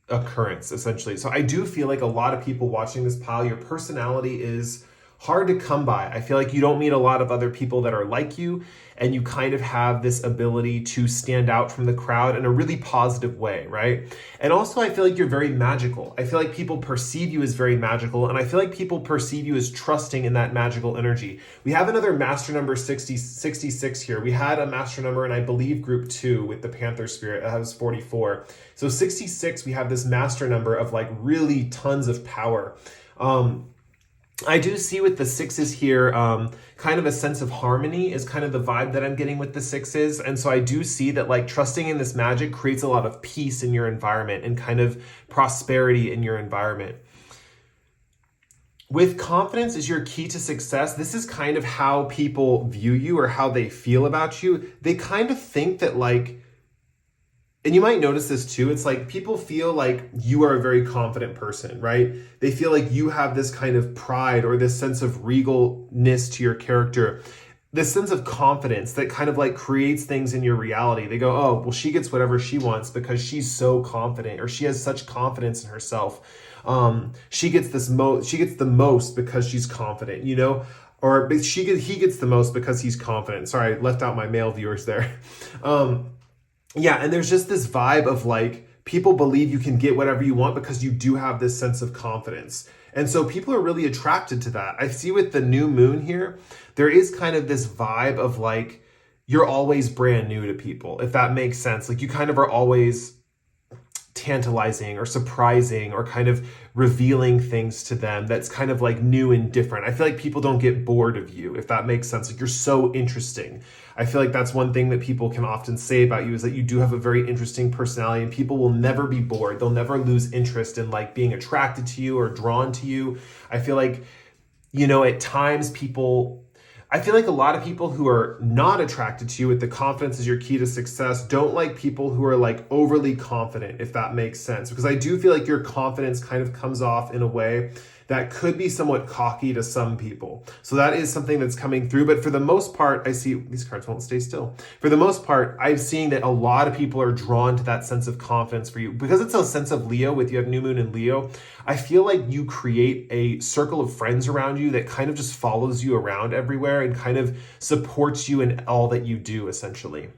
occurrence, essentially. So I do feel like a lot of people watching this pile, your personality is hard to come by. I feel like you don't meet a lot of other people that are like you, and you kind of have this ability to stand out from the crowd in a really positive way, right? And also I feel like you're very magical. I feel like people perceive you as very magical, and I feel like people perceive you as trusting in that magical energy. We have another master number 66 here. We had a master number in, I believe, group 2 with the Panther Spirit. That was 44. So 66, we have this master number of like really tons of power. I do see with the 6s here, kind of a sense of harmony is kind of the vibe that I'm getting with the 6s. And so I do see that like trusting in this magic creates a lot of peace in your environment and kind of prosperity in your environment. With confidence is your key to success. This is kind of how people view you or how they feel about you. They kind of think that like, and you might notice this too, it's like people feel like you are a very confident person, right? They feel like you have this kind of pride or this sense of regalness to your character, this sense of confidence that kind of like creates things in your reality. They go, oh, well, she gets whatever she wants because she's so confident, or she has such confidence in herself. She gets the most because she's confident, you know? Or he gets the most because he's confident. Sorry, I left out my male viewers there. Yeah, and there's just this vibe of like, people believe you can get whatever you want because you do have this sense of confidence. And so people are really attracted to that. I see with the new moon here, there is kind of this vibe of like, you're always brand new to people, if that makes sense. Like you kind of are always tantalizing or surprising or kind of revealing things to them that's kind of like new and different. I feel like people don't get bored of you, if that makes sense. Like you're so interesting. I feel like that's one thing that people can often say about you is that you do have a very interesting personality, and people will never be bored. They'll never lose interest in like being attracted to you or drawn to you. I feel like, you know, at times I feel like a lot of people who are not attracted to you with the confidence is your key to success don't like people who are like overly confident, if that makes sense. Because I do feel like your confidence kind of comes off in a way that could be somewhat cocky to some people. So that is something that's coming through. But for the most part, I see these cards won't stay still. For the most part, I'm seeing that a lot of people are drawn to that sense of confidence for you. Because it's a sense of Leo, with you have new moon in Leo, I feel like you create a circle of friends around you that kind of just follows you around everywhere and kind of supports you in all that you do, essentially.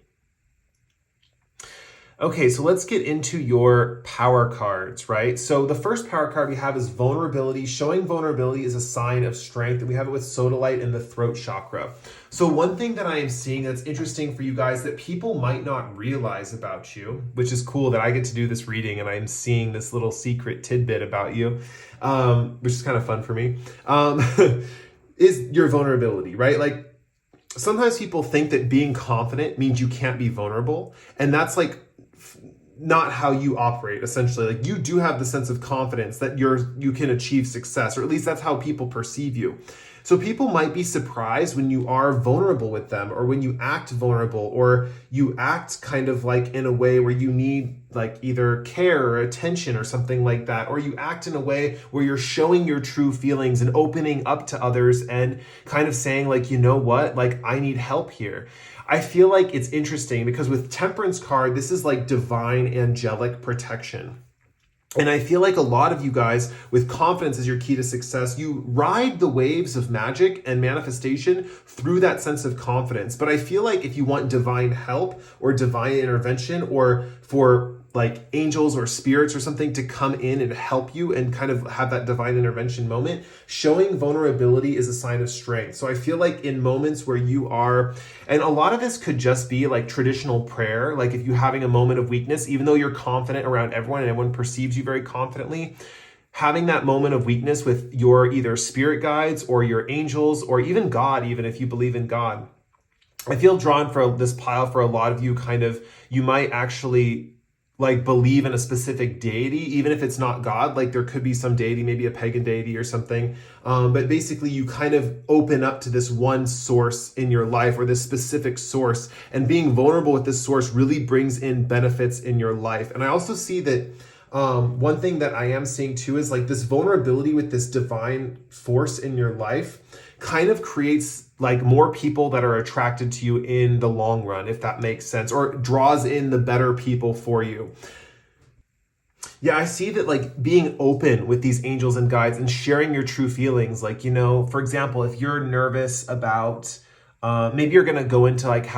Okay, so let's get into your power cards, right? So the first power card we have is vulnerability. Showing vulnerability is a sign of strength, and we have it with sodalite in the throat chakra. So one thing that I am seeing that's interesting for you guys that people might not realize about you, which is cool that I get to do this reading and I'm seeing this little secret tidbit about you, which is kind of fun for me, is your vulnerability, right? Like sometimes people think that being confident means you can't be vulnerable, and that's like not how you operate, essentially. Like you do have the sense of confidence that you can achieve success, or at least that's how people perceive you. So people might be surprised when you are vulnerable with them, or when you act vulnerable, or you act kind of like in a way where you need like either care or attention or something like that, or you act in a way where you're showing your true feelings and opening up to others and kind of saying like, you know what, like I need help here. I feel like it's interesting because with Temperance card, this is like divine angelic protection. And I feel like a lot of you guys, with confidence as your key to success, you ride the waves of magic and manifestation through that sense of confidence. But I feel like if you want divine help or divine intervention, or for like angels or spirits or something to come in and help you and kind of have that divine intervention moment, showing vulnerability is a sign of strength. So I feel like in moments where you are, and a lot of this could just be like traditional prayer, like if you're having a moment of weakness, even though you're confident around everyone and everyone perceives you very confidently, having that moment of weakness with your either spirit guides or your angels or even God, even if you believe in God. I feel drawn for this pile for a lot of you, kind of, you might actually like believe in a specific deity, even if it's not God. Like there could be some deity, maybe a pagan deity or something. But basically you kind of open up to this one source in your life, or this specific source, and being vulnerable with this source really brings in benefits in your life. And I also see that one thing that I am seeing too is like this vulnerability with this divine force in your life kind of creates like more people that are attracted to you in the long run, if that makes sense, or draws in the better people for you. Yeah, I see that like being open with these angels and guides and sharing your true feelings. Like, you know, for example, if you're nervous about maybe you're gonna go into like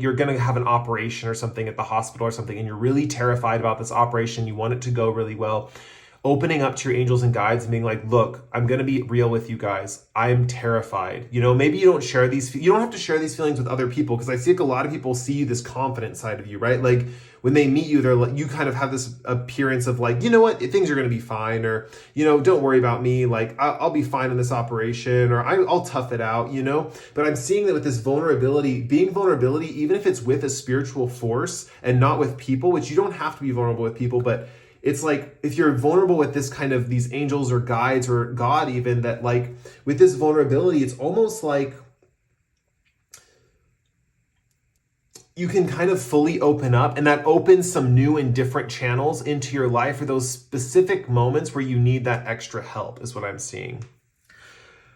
you're gonna have an operation or something at the hospital or something, and you're really terrified about this operation, you want it to go really well. Opening up to your angels and guides and being like, look, I'm going to be real with you guys. I'm terrified. You know, maybe you don't have to share these feelings with other people, because I see like a lot of people see this confident side of you, right? Like when they meet you, they're like, you kind of have this appearance of like, you know what, things are going to be fine, or, you know, don't worry about me. Like I'll be fine in this operation, or I'll tough it out, you know? But I'm seeing that with this vulnerability, even if it's with a spiritual force and not with people, which you don't have to be vulnerable with people, but it's like if you're vulnerable with this kind of these angels or guides or God, even, that like with this vulnerability, it's almost like you can kind of fully open up, and that opens some new and different channels into your life for those specific moments where you need that extra help, is what I'm seeing.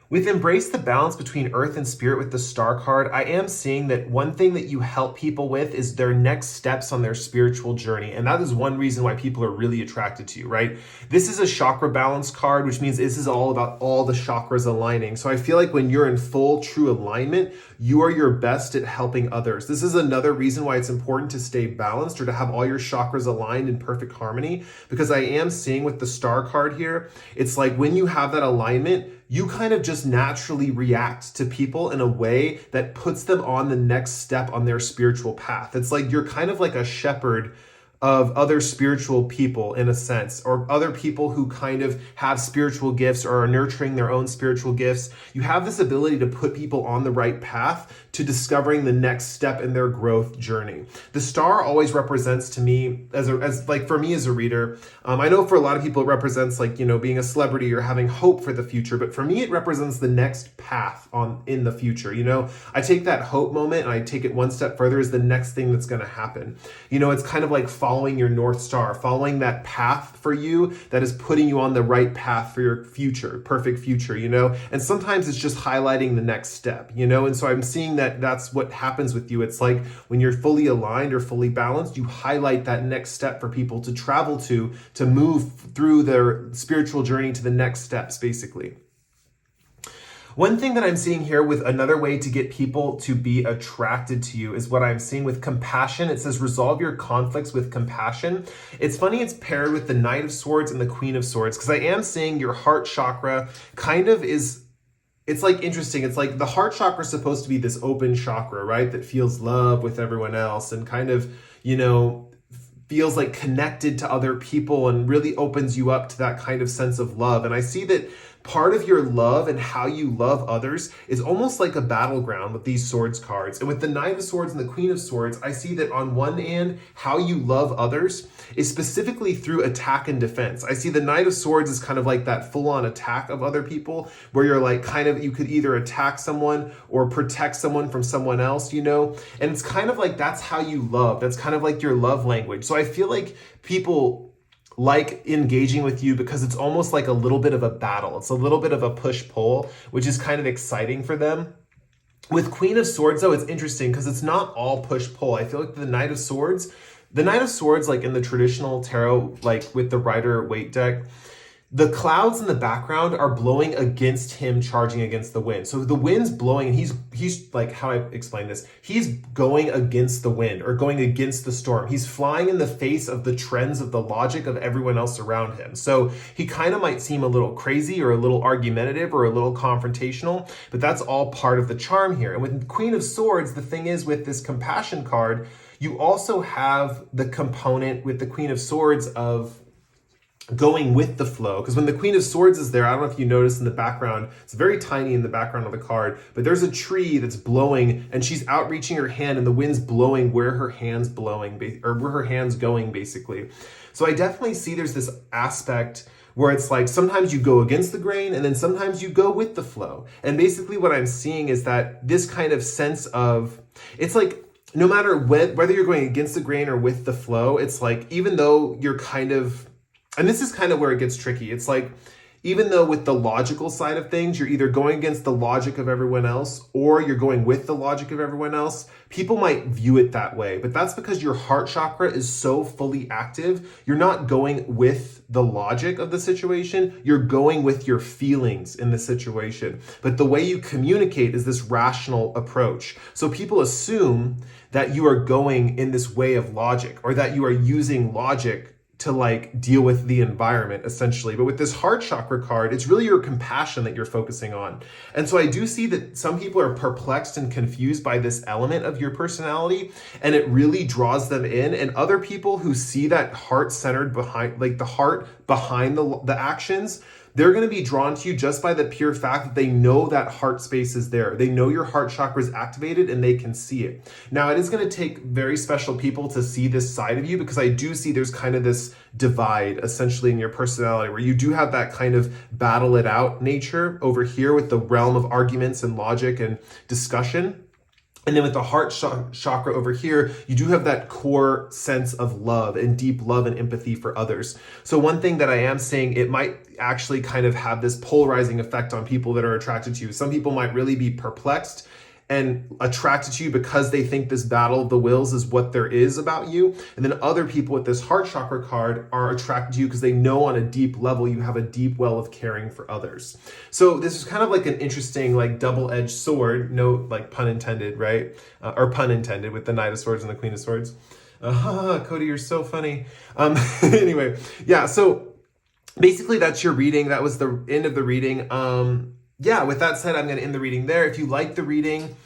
With Embrace the Balance between Earth and Spirit with the Star card, I am seeing that one thing that you help people with is their next steps on their spiritual journey. And that is one reason why people are really attracted to you, right? This is a chakra balance card, which means this is all about all the chakras aligning. So I feel like when you're in full, true alignment, you are your best at helping others. This is another reason why it's important to stay balanced, or to have all your chakras aligned in perfect harmony, because I am seeing with the Star card here, it's like when you have that alignment, you kind of just naturally react to people in a way that puts them on the next step on their spiritual path. It's like you're kind of like a shepherd of other spiritual people in a sense, or other people who kind of have spiritual gifts or are nurturing their own spiritual gifts. You have this ability to put people on the right path to discovering the next step in their growth journey. The star always represents to me as like for me as a reader, I know for a lot of people it represents like, you know, being a celebrity or having hope for the future, but for me it represents the next path in the future. You know, I take that hope moment and I take it one step further as the next thing that's going to happen. You know, it's kind of like following your North Star, following that path for you that is putting you on the right path for your future, perfect future, you know? And sometimes it's just highlighting the next step, you know? And so I'm seeing that that's what happens with you. It's like when you're fully aligned or fully balanced, you highlight that next step for people to travel to move through their spiritual journey to the next steps, basically. One thing that I'm seeing here with another way to get people to be attracted to you is what I'm seeing with compassion. It says resolve your conflicts with compassion. It's funny, it's paired with the Knight of Swords and the Queen of Swords, because I am seeing your heart chakra kind of it's like interesting. It's like the heart chakra is supposed to be this open chakra, right? That feels love with everyone else and kind of, you know, feels like connected to other people and really opens you up to that kind of sense of love. And I see that part of your love and how you love others is almost like a battleground with these swords cards. And with the Knight of Swords and the Queen of Swords, I see that on one hand, how you love others is specifically through attack and defense. I see the Knight of Swords is kind of like that full-on attack of other people, where you're like kind of, you could either attack someone or protect someone from someone else, you know? And it's kind of like that's how you love. That's kind of like your love language. So I feel like people like engaging with you because it's almost like a little bit of a battle. It's a little bit of a push-pull, which is kind of exciting for them. With Queen of Swords, though, it's interesting because it's not all push-pull. I feel like the Knight of Swords The Knight of Swords, like in the traditional tarot, like with the Rider-Waite deck, the clouds in the background are blowing against him, charging against the wind. So the wind's blowing, and he's like, how I explain this? He's going against the wind or going against the storm. He's flying in the face of the trends of the logic of everyone else around him. So he kind of might seem a little crazy or a little argumentative or a little confrontational, but that's all part of the charm here. And with Queen of Swords, the thing is with this compassion card, you also have the component with the Queen of Swords of going with the flow, because when the Queen of Swords is there, I don't know if you notice in the background, it's very tiny in the background of the card, but there's a tree that's blowing and she's outreaching her hand and the wind's blowing where her hand's blowing, or where her hand's going basically. So I definitely see there's this aspect where it's like sometimes you go against the grain and then sometimes you go with the flow. And basically what I'm seeing is that this kind of sense of, it's like no matter whether you're going against the grain or with the flow, it's like even though you're kind of, and this is kind of where it gets tricky. It's like, even though with the logical side of things, you're either going against the logic of everyone else or you're going with the logic of everyone else, people might view it that way. But that's because your heart chakra is so fully active. You're not going with the logic of the situation. You're going with your feelings in the situation. But the way you communicate is this rational approach. So people assume that you are going in this way of logic or that you are using logic to like deal with the environment essentially. But with this heart chakra card, it's really your compassion that you're focusing on. And so I do see that some people are perplexed and confused by this element of your personality, and it really draws them in. And other people who see that heart centered behind, like the heart behind the actions, they're going to be drawn to you just by the pure fact that they know that heart space is there. They know your heart chakra is activated and they can see it. Now, it is going to take very special people to see this side of you, because I do see there's kind of this divide essentially in your personality where you do have that kind of battle it out nature over here with the realm of arguments and logic and discussion. And then with the heart chakra over here, you do have that core sense of love and deep love and empathy for others. So one thing that I am saying, it might actually kind of have this polarizing effect on people that are attracted to you. Some people might really be perplexed and attracted to you because they think this battle of the wills is what there is about you. And then other people with this heart chakra card are attracted to you because they know on a deep level you have a deep well of caring for others. So this is kind of like an interesting like double-edged sword, no like pun intended, right? Or pun intended with the Knight of Swords and the Queen of Swords. Cody, you're so funny. Anyway, yeah, so basically that's your reading. That was the end of the reading. Yeah, with that said, I'm going to end the reading there. If you like the reading,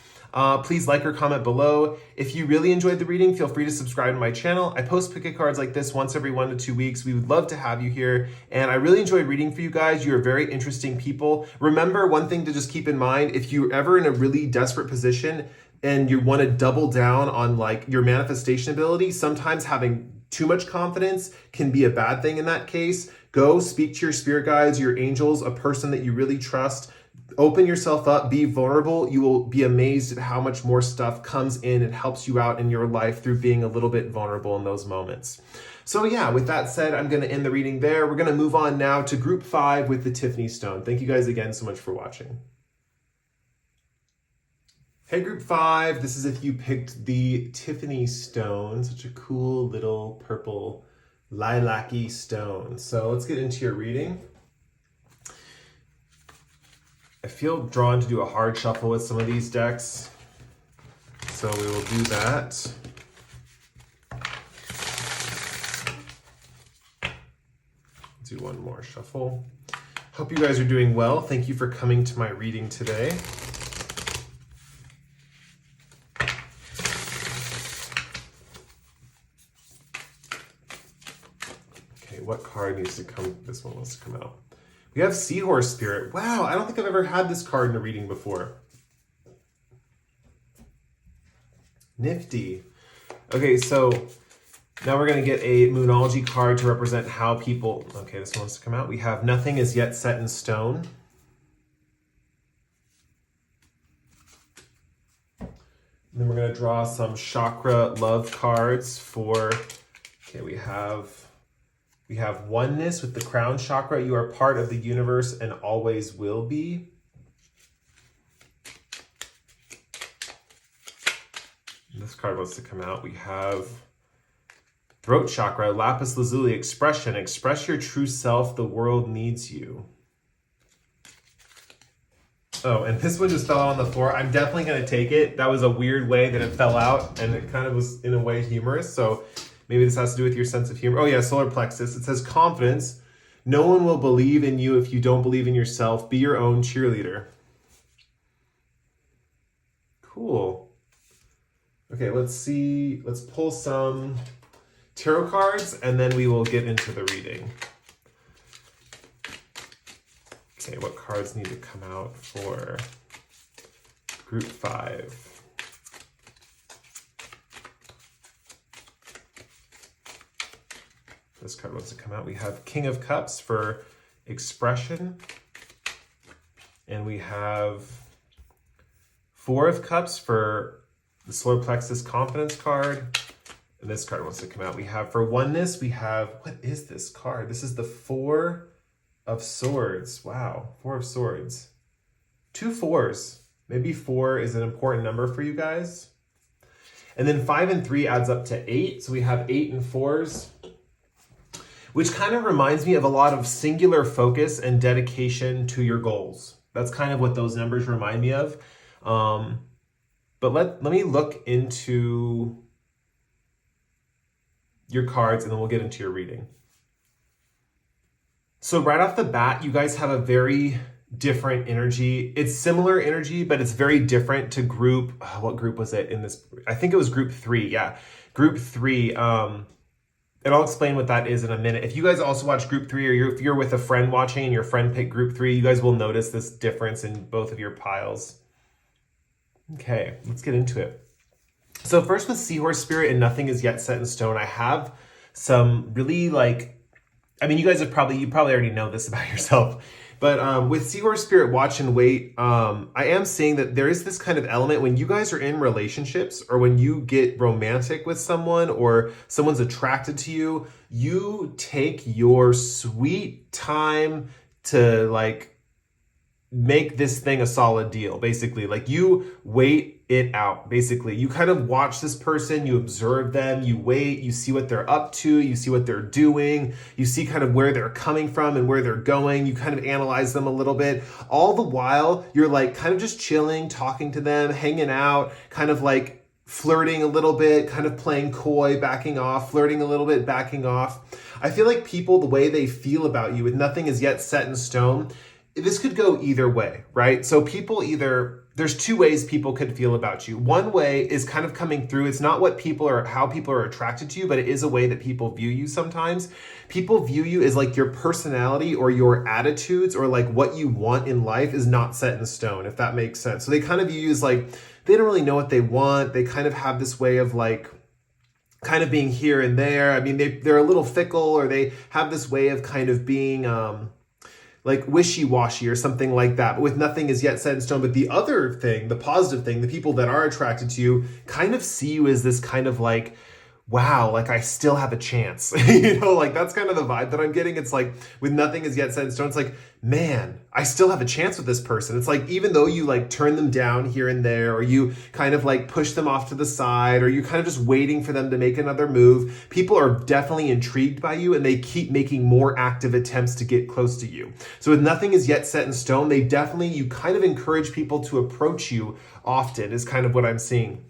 please like or comment below. If you really enjoyed the reading, feel free to subscribe to my channel. I post pick-a cards like this once every 1 to 2 weeks. We would love to have you here. And I really enjoy reading for you guys. You're very interesting people. Remember, one thing to just keep in mind, if you're ever in a really desperate position and you want to double down on like your manifestation ability, sometimes having too much confidence can be a bad thing in that case. Go speak to your spirit guides, your angels, a person that you really trust. Open yourself up, be vulnerable. You will be amazed at how much more stuff comes in and helps you out in your life through being a little bit vulnerable in those moments. So yeah, with that said, I'm going to end the reading there. We're going to move on now to group 5 with the Tiffany stone. Thank you guys again so much for watching. Hey group 5, this is if you picked the Tiffany stone, such a cool little purple lilac-y stone. So let's get into your reading. I feel drawn to do a hard shuffle with some of these decks, so we will do that. Do one more shuffle. Hope you guys are doing well. Thank you for coming to my reading today. Okay, what card needs to come? This one wants to come out. We have Seahorse Spirit. Wow, I don't think I've ever had this card in a reading before. Nifty. Okay, so now we're going to get a Moonology card to represent how people... Okay, this one wants to come out. We have Nothing is Yet Set in Stone. And then we're going to draw some chakra love cards for... Okay, we have Oneness with the crown chakra. You are part of the universe and always will be. This card wants to come out. We have Throat chakra, lapis lazuli, expression. Express your true self. The world needs you. Oh, and this one just fell on the floor. I'm definitely going to take it. That was a weird way that it fell out, and it kind of was, in a way, humorous. So maybe this has to do with your sense of humor. Oh, yeah, solar plexus. It says confidence. No one will believe in you if you don't believe in yourself. Be your own cheerleader. Cool. Okay, let's see. Let's pull some tarot cards, and then we will get into the reading. Okay, what cards need to come out for group 5? This card wants to come out. We have King of Cups for expression. And we have Four of Cups for the solar plexus confidence card. And this card wants to come out. We have for oneness, we have, what is this card? This is the Four of Swords. Wow, Four of Swords. 2 4s. Maybe 4 is an important number for you guys. And then 5 and 3 adds up to 8. So we have 8 and 4s, which kind of reminds me of a lot of singular focus and dedication to your goals. That's kind of what those numbers remind me of. But let me look into your cards, and then we'll get into your reading. So right off the bat, you guys have a very different energy. It's similar energy, but it's very different to group. What group was it in this? I think it was group 3. Yeah, group 3. And I'll explain what that is in a minute. If you guys also watch group 3, or if you're with a friend watching and your friend picked group 3, you guys will notice this difference in both of your piles. Okay, let's get into it. So first with Seahorse Spirit and Nothing Is Yet Set in Stone, I have some really you guys have you probably already know this about yourself, but with Seahorse Spirit, Watch and Wait, I am seeing that there is this kind of element when you guys are in relationships, or when you get romantic with someone, or someone's attracted to you, you take your sweet time to make this thing a solid deal. Basically, you wait it out. Basically, you kind of watch this person, you observe them, you wait, you see what they're up to, you see what they're doing, you see kind of where they're coming from and where they're going, you kind of analyze them a little bit. All the while, you're kind of just chilling, talking to them, hanging out, kind of flirting a little bit, kind of playing coy, backing off, flirting a little bit, backing off. I feel like people, the way they feel about you, with Nothing Is Yet Set in Stone, this could go either way, right? So there's 2 ways people could feel about you. One way is kind of coming through. It's not how people are attracted to you, but it is a way that people view you sometimes. People view you as your personality or your attitudes, or what you want in life is not set in stone, if that makes sense. So they kind of view you as they don't really know what they want. They kind of have this way of kind of being here and there. I mean, they're a little fickle, or they have this way of kind of being wishy-washy or something like that, but with Nothing Is Yet Set in Stone. But the other thing, the positive thing, the people that are attracted to you kind of see you as this kind of wow, I still have a chance. That's kind of the vibe that I'm getting. It's with Nothing Is Yet Set in Stone, it's man, I still have a chance with this person. It's even though you turn them down here and there, or you kind of push them off to the side, or you're kind of just waiting for them to make another move, people are definitely intrigued by you, and they keep making more active attempts to get close to you. So with Nothing Is Yet Set in Stone, you kind of encourage people to approach you often, is kind of what I'm seeing.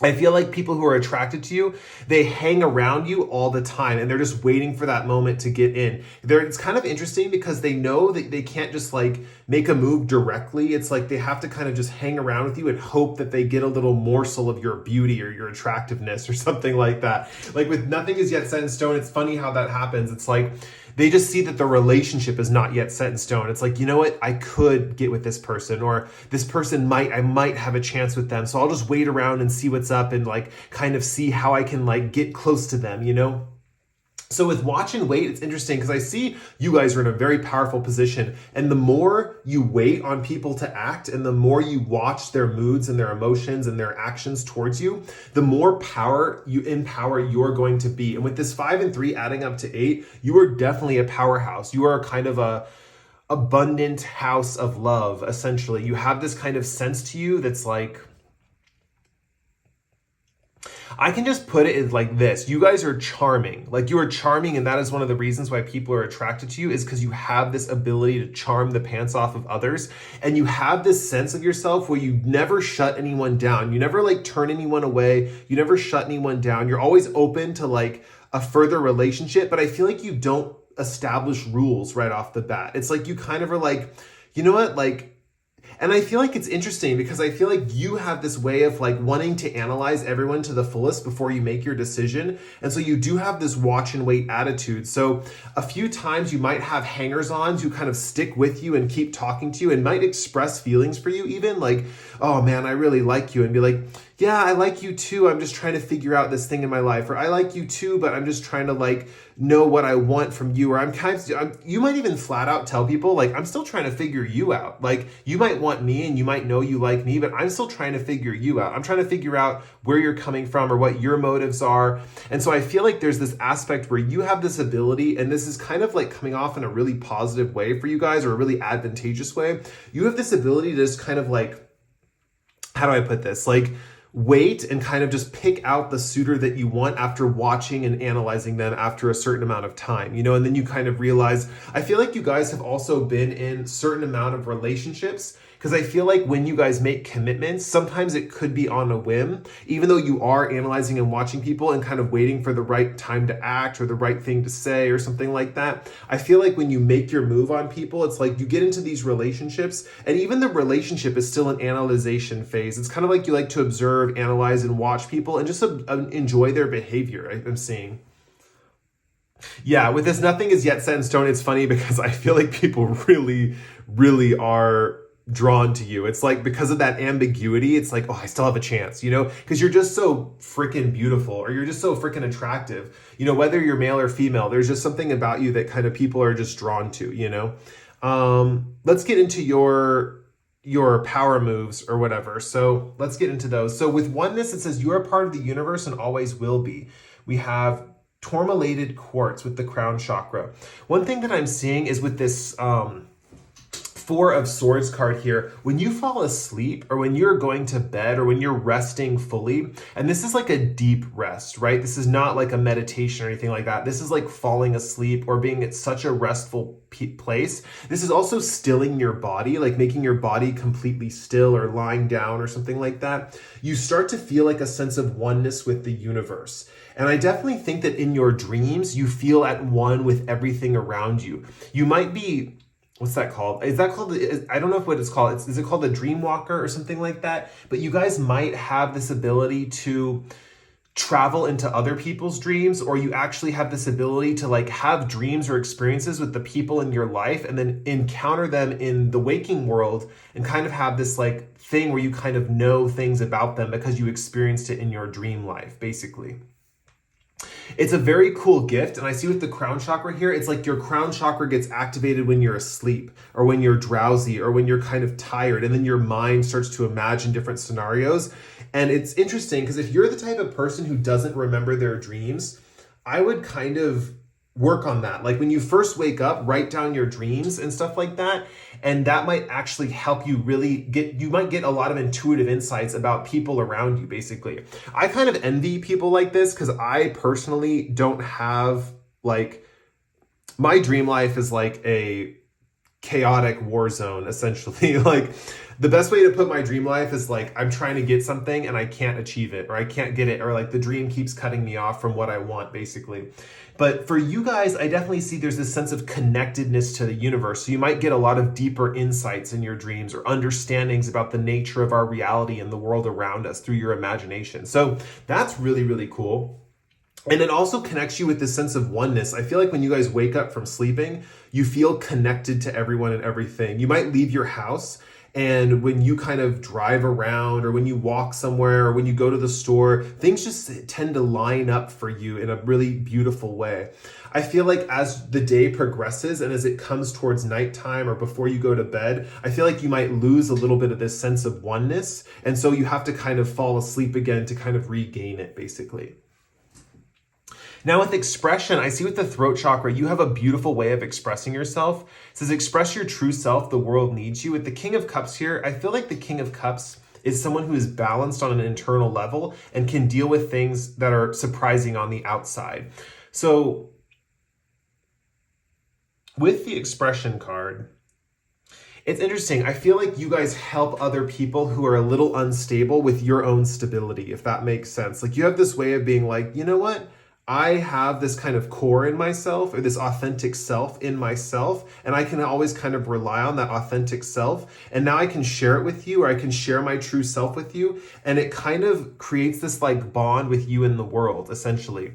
I feel like people who are attracted to you, they hang around you all the time, and they're just waiting for that moment to get in. It's kind of interesting because they know that they can't just make a move directly. It's they have to kind of just hang around with you and hope that they get a little morsel of your beauty or your attractiveness or something like that. With Nothing Is Yet Set in Stone, it's funny how that happens. It's they just see that the relationship is not yet set in stone. It's you know what? I could get with this person, or this person I might have a chance with them. So I'll just wait around and see what's up, and kind of see how I can get close to them, So with Watch and Wait, it's interesting because I see you guys are in a very powerful position, and the more you wait on people to act, and the more you watch their moods and their emotions and their actions towards you, the more power you're going to be. And with this 5 and 3 adding up to 8, you are definitely a powerhouse. You are kind of a abundant house of love, essentially. You have this kind of sense to you that's I can just put it as like this. You guys are charming. Like, you are charming, and that is one of the reasons why people are attracted to you, is because you have this ability to charm the pants off of others. And you have this sense of yourself where you never shut anyone down. You never like turn anyone away. You never shut anyone down. You're always open to like a further relationship, but I feel like you don't establish rules right off the bat. It's like you kind of are like, you know what, like, and I feel like it's interesting because I feel like you have this way of like wanting to analyze everyone to the fullest before you make your decision. And so you do have this watch and wait attitude. So a few times you might have hangers-ons who kind of stick with you and keep talking to you and might express feelings for you even, like, oh man, I really like you, and be like, yeah, I like you too. I'm just trying to figure out this thing in my life. Or I like you too, but I'm just trying to like know what I want from you. Or you might even flat out tell people like, I'm still trying to figure you out. Like, you might want me and you might know you like me, but I'm still trying to figure you out. I'm trying to figure out where you're coming from or what your motives are. And so I feel like there's this aspect where you have this ability, and this is kind of like coming off in a really positive way for you guys, or a really advantageous way. You have this ability to just kind of like, how do I put this? Like, wait and kind of just pick out the suitor that you want after watching and analyzing them after a certain amount of time, you know, and then you kind of realize, I feel like you guys have also been in certain amount of relationships, because I feel like when you guys make commitments, sometimes it could be on a whim, even though you are analyzing and watching people and kind of waiting for the right time to act or the right thing to say or something like that. I feel like when you make your move on people, it's like you get into these relationships, and even the relationship is still an analyzation phase. It's kind of like you like to observe, analyze, and watch people and just enjoy their behavior, I'm seeing. Yeah, with this nothing is yet set in stone, it's funny because I feel like people really, really are drawn to you. It's like, because of that ambiguity, it's like, oh, I still have a chance, you know, because you're just so freaking beautiful, or you're just so freaking attractive, you know, whether you're male or female, there's just something about you that kind of people are just drawn to, you know. Let's get into your power moves or whatever. So let's get into those. So with oneness, it says you are part of the universe and always will be. We have tourmalated quartz with the crown chakra. One thing that I'm seeing is with this Four of Swords card here, when you fall asleep or when you're going to bed or when you're resting fully, and this is like a deep rest, right? This is not like a meditation or anything like that. This is like falling asleep or being at such a restful place. This is also stilling your body, like making your body completely still or lying down or something like that. You start to feel like a sense of oneness with the universe. And I definitely think that in your dreams, you feel at one with everything around you. You might be, what's that called? Is that called, I don't know what it's called. Is it called the dream walker or something like that? But you guys might have this ability to travel into other people's dreams, or you actually have this ability to like have dreams or experiences with the people in your life and then encounter them in the waking world and kind of have this like thing where you kind of know things about them because you experienced it in your dream life, basically. It's a very cool gift, and I see with the crown chakra here, it's like your crown chakra gets activated when you're asleep or when you're drowsy or when you're kind of tired, and then your mind starts to imagine different scenarios. And it's interesting because if you're the type of person who doesn't remember their dreams, I would kind of work on that. Like when you first wake up, write down your dreams and stuff like that. And that might actually help you really you might get a lot of intuitive insights about people around you, basically. I kind of envy people like this because I personally don't have like, my dream life is like a chaotic war zone, essentially. Like the best way to put my dream life is like, I'm trying to get something and I can't achieve it, or I can't get it, or like the dream keeps cutting me off from what I want, basically. But for you guys, I definitely see there's this sense of connectedness to the universe. So you might get a lot of deeper insights in your dreams or understandings about the nature of our reality and the world around us through your imagination. So that's really, really cool. And it also connects you with this sense of oneness. I feel like when you guys wake up from sleeping, you feel connected to everyone and everything. You might leave your house, and when you kind of drive around or when you walk somewhere or when you go to the store, things just tend to line up for you in a really beautiful way. I feel like as the day progresses and as it comes towards nighttime or before you go to bed, I feel like you might lose a little bit of this sense of oneness. And so you have to kind of fall asleep again to kind of regain it, basically. Now with expression, I see with the throat chakra, you have a beautiful way of expressing yourself. It says, express your true self, the world needs you. With the King of Cups here, I feel like the King of Cups is someone who is balanced on an internal level and can deal with things that are surprising on the outside. So with the expression card, it's interesting. I feel like you guys help other people who are a little unstable with your own stability, if that makes sense. Like you have this way of being like, you know what? I have this kind of core in myself, or this authentic self in myself, and I can always kind of rely on that authentic self. And now I can share it with you, or I can share my true self with you. And it kind of creates this like bond with you in the world, essentially.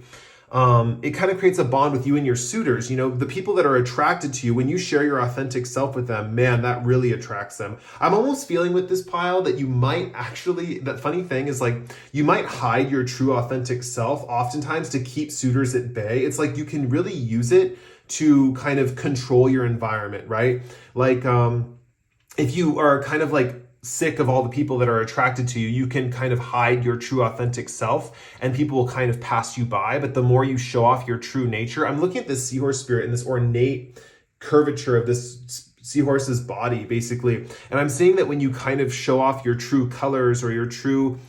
It kind of creates a bond with you and your suitors. You know, the people that are attracted to you, when you share your authentic self with them, man, that really attracts them. I'm almost feeling with this pile that you might actually, that funny thing is like, you might hide your true authentic self oftentimes to keep suitors at bay. It's like you can really use it to kind of control your environment, right? Like, if you are kind of like sick of all the people that are attracted to you, you can kind of hide your true authentic self and people will kind of pass you by. But the more you show off your true nature, I'm looking at this seahorse spirit and this ornate curvature of this seahorse's body, basically. And I'm seeing that when you kind of show off your true colors or your true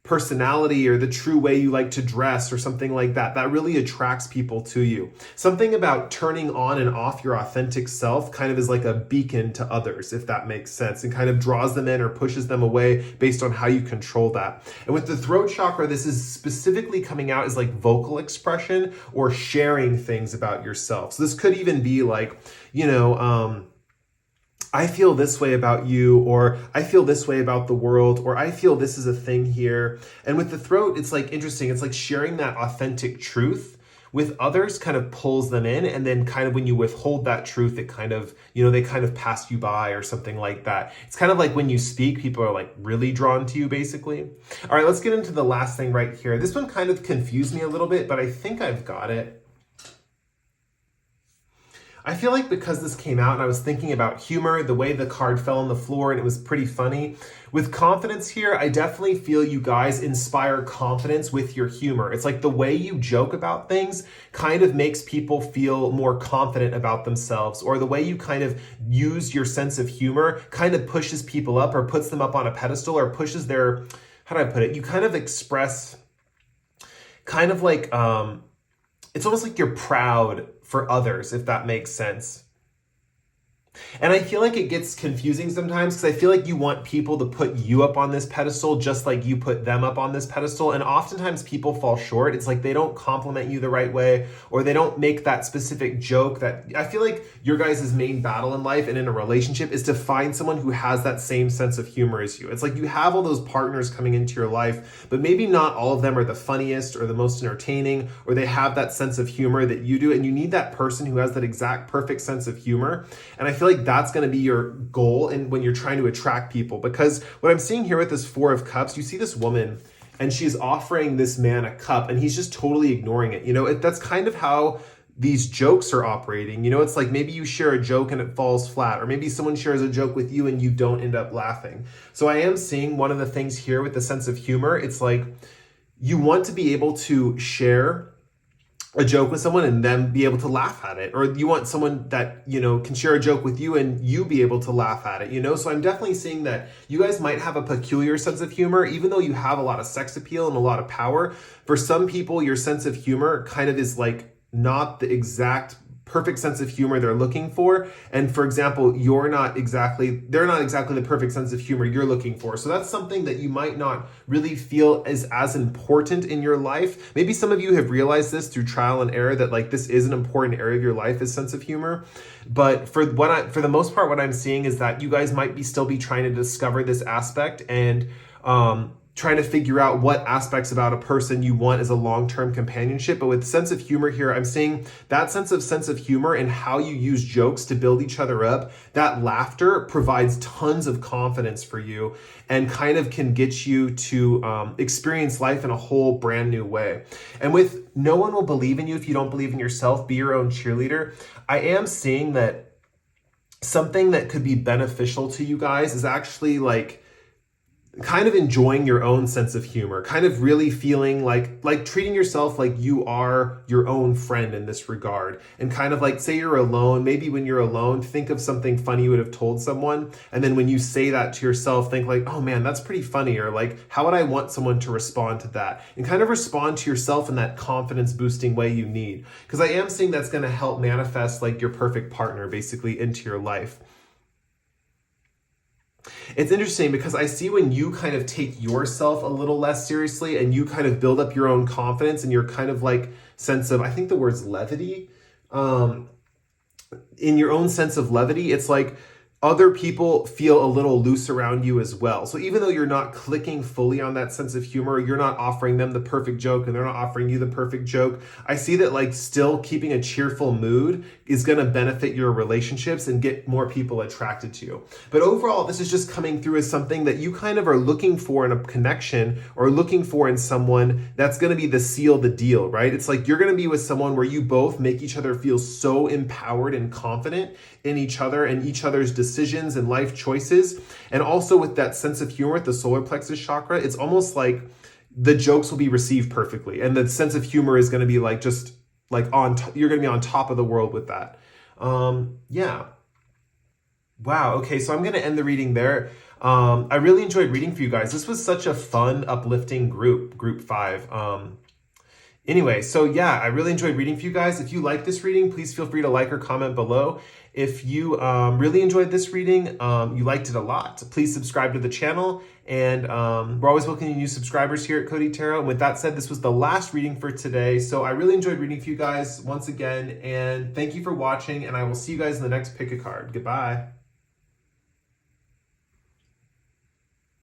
personality or the true way you like to dress or something like that, that really attracts people to you. Something about turning on and off your authentic self kind of is like a beacon to others, if that makes sense, and kind of draws them in or pushes them away based on how you control that. And with the throat chakra, this is specifically coming out as like vocal expression or sharing things about yourself. So this could even be like, you know, I feel this way about you, or I feel this way about the world, or I feel this is a thing here. And with the throat, it's like interesting. It's like sharing that authentic truth with others kind of pulls them in. And then kind of when you withhold that truth, it kind of, you know, they kind of pass you by or something like that. It's kind of like when you speak, people are like really drawn to you, basically. All right, let's get into the last thing right here. This one kind of confused me a little bit, but I think I've got it. I feel like because this came out and I was thinking about humor, the way the card fell on the floor, and it was pretty funny. With confidence here, I definitely feel you guys inspire confidence with your humor. It's like the way you joke about things kind of makes people feel more confident about themselves, or the way you kind of use your sense of humor kind of pushes people up or puts them up on a pedestal or pushes their, how do I put it? You kind of express kind of like, it's almost like you're proud for others, if that makes sense. And I feel like it gets confusing sometimes because I feel like you want people to put you up on this pedestal just like you put them up on this pedestal. And oftentimes people fall short. It's like they don't compliment you the right way, or they don't make that specific joke. That I feel like your guys' main battle in life and in a relationship is to find someone who has that same sense of humor as you. It's like you have all those partners coming into your life, but maybe not all of them are the funniest or the most entertaining, or they have that sense of humor that you do. And you need that person who has that exact perfect sense of humor. And I feel like that's going to be your goal and when you're trying to attract people, because what I'm seeing here with this Four of Cups, you see this woman and she's offering this man a cup and he's just totally ignoring it. You know, that's kind of how these jokes are operating. You know, it's like maybe you share a joke and it falls flat, or maybe someone shares a joke with you and you don't end up laughing. So I am seeing one of the things here with the sense of humor. It's like you want to be able to share a joke with someone and them be able to laugh at it, or you want someone that, you know, can share a joke with you and you be able to laugh at it, you know? So I'm definitely seeing that you guys might have a peculiar sense of humor, even though you have a lot of sex appeal and a lot of power. For some people, your sense of humor kind of is like not the exact perfect sense of humor they're looking for. And for example, they're not exactly the perfect sense of humor you're looking for. So that's something that you might not really feel is as important in your life. Maybe some of you have realized this through trial and error, that like this is an important area of your life, is sense of humor. But for the most part, what I'm seeing is that you guys might still be trying to discover this aspect and trying to figure out what aspects about a person you want as a long-term companionship. But with sense of humor here, I'm seeing that sense of humor and how you use jokes to build each other up. That laughter provides tons of confidence for you and kind of can get you to experience life in a whole brand new way. And with no one will believe in you if you don't believe in yourself, be your own cheerleader. I am seeing that something that could be beneficial to you guys is actually like kind of enjoying your own sense of humor, kind of really feeling like treating yourself like you are your own friend in this regard. And kind of like, say you're alone, maybe when you're alone, think of something funny you would have told someone. And then when you say that to yourself, think like, oh man, that's pretty funny. Or like, how would I want someone to respond to that? And kind of respond to yourself in that confidence boosting way you need. Because I am seeing that's going to help manifest like your perfect partner basically into your life. It's interesting because I see when you kind of take yourself a little less seriously and you kind of build up your own confidence and your kind of like sense of, I think the word's levity, in your own sense of levity, it's like other people feel a little loose around you as well. So even though you're not clicking fully on that sense of humor, you're not offering them the perfect joke and they're not offering you the perfect joke, I see that like still keeping a cheerful mood is going to benefit your relationships and get more people attracted to you. But overall, this is just coming through as something that you kind of are looking for in a connection or looking for in someone that's going to be the seal the deal, right? It's like you're going to be with someone where you both make each other feel so empowered and confident in each other and each other's decisions and life choices. And also with that sense of humor with the solar plexus chakra, it's almost like the jokes will be received perfectly. And the sense of humor is going to be like, just like you're going to be on top of the world with that. Yeah. Wow. Okay. So I'm going to end the reading there. I really enjoyed reading for you guys. This was such a fun, uplifting group 5. Anyway, so yeah, I really enjoyed reading for you guys. If you like this reading, please feel free to like or comment below. If you really enjoyed this reading, you liked it a lot, please subscribe to the channel. And we're always welcoming new subscribers here at Cody Tarot. And with that said, this was the last reading for today. So I really enjoyed reading for you guys once again. And thank you for watching. And I will see you guys in the next pick a card. Goodbye.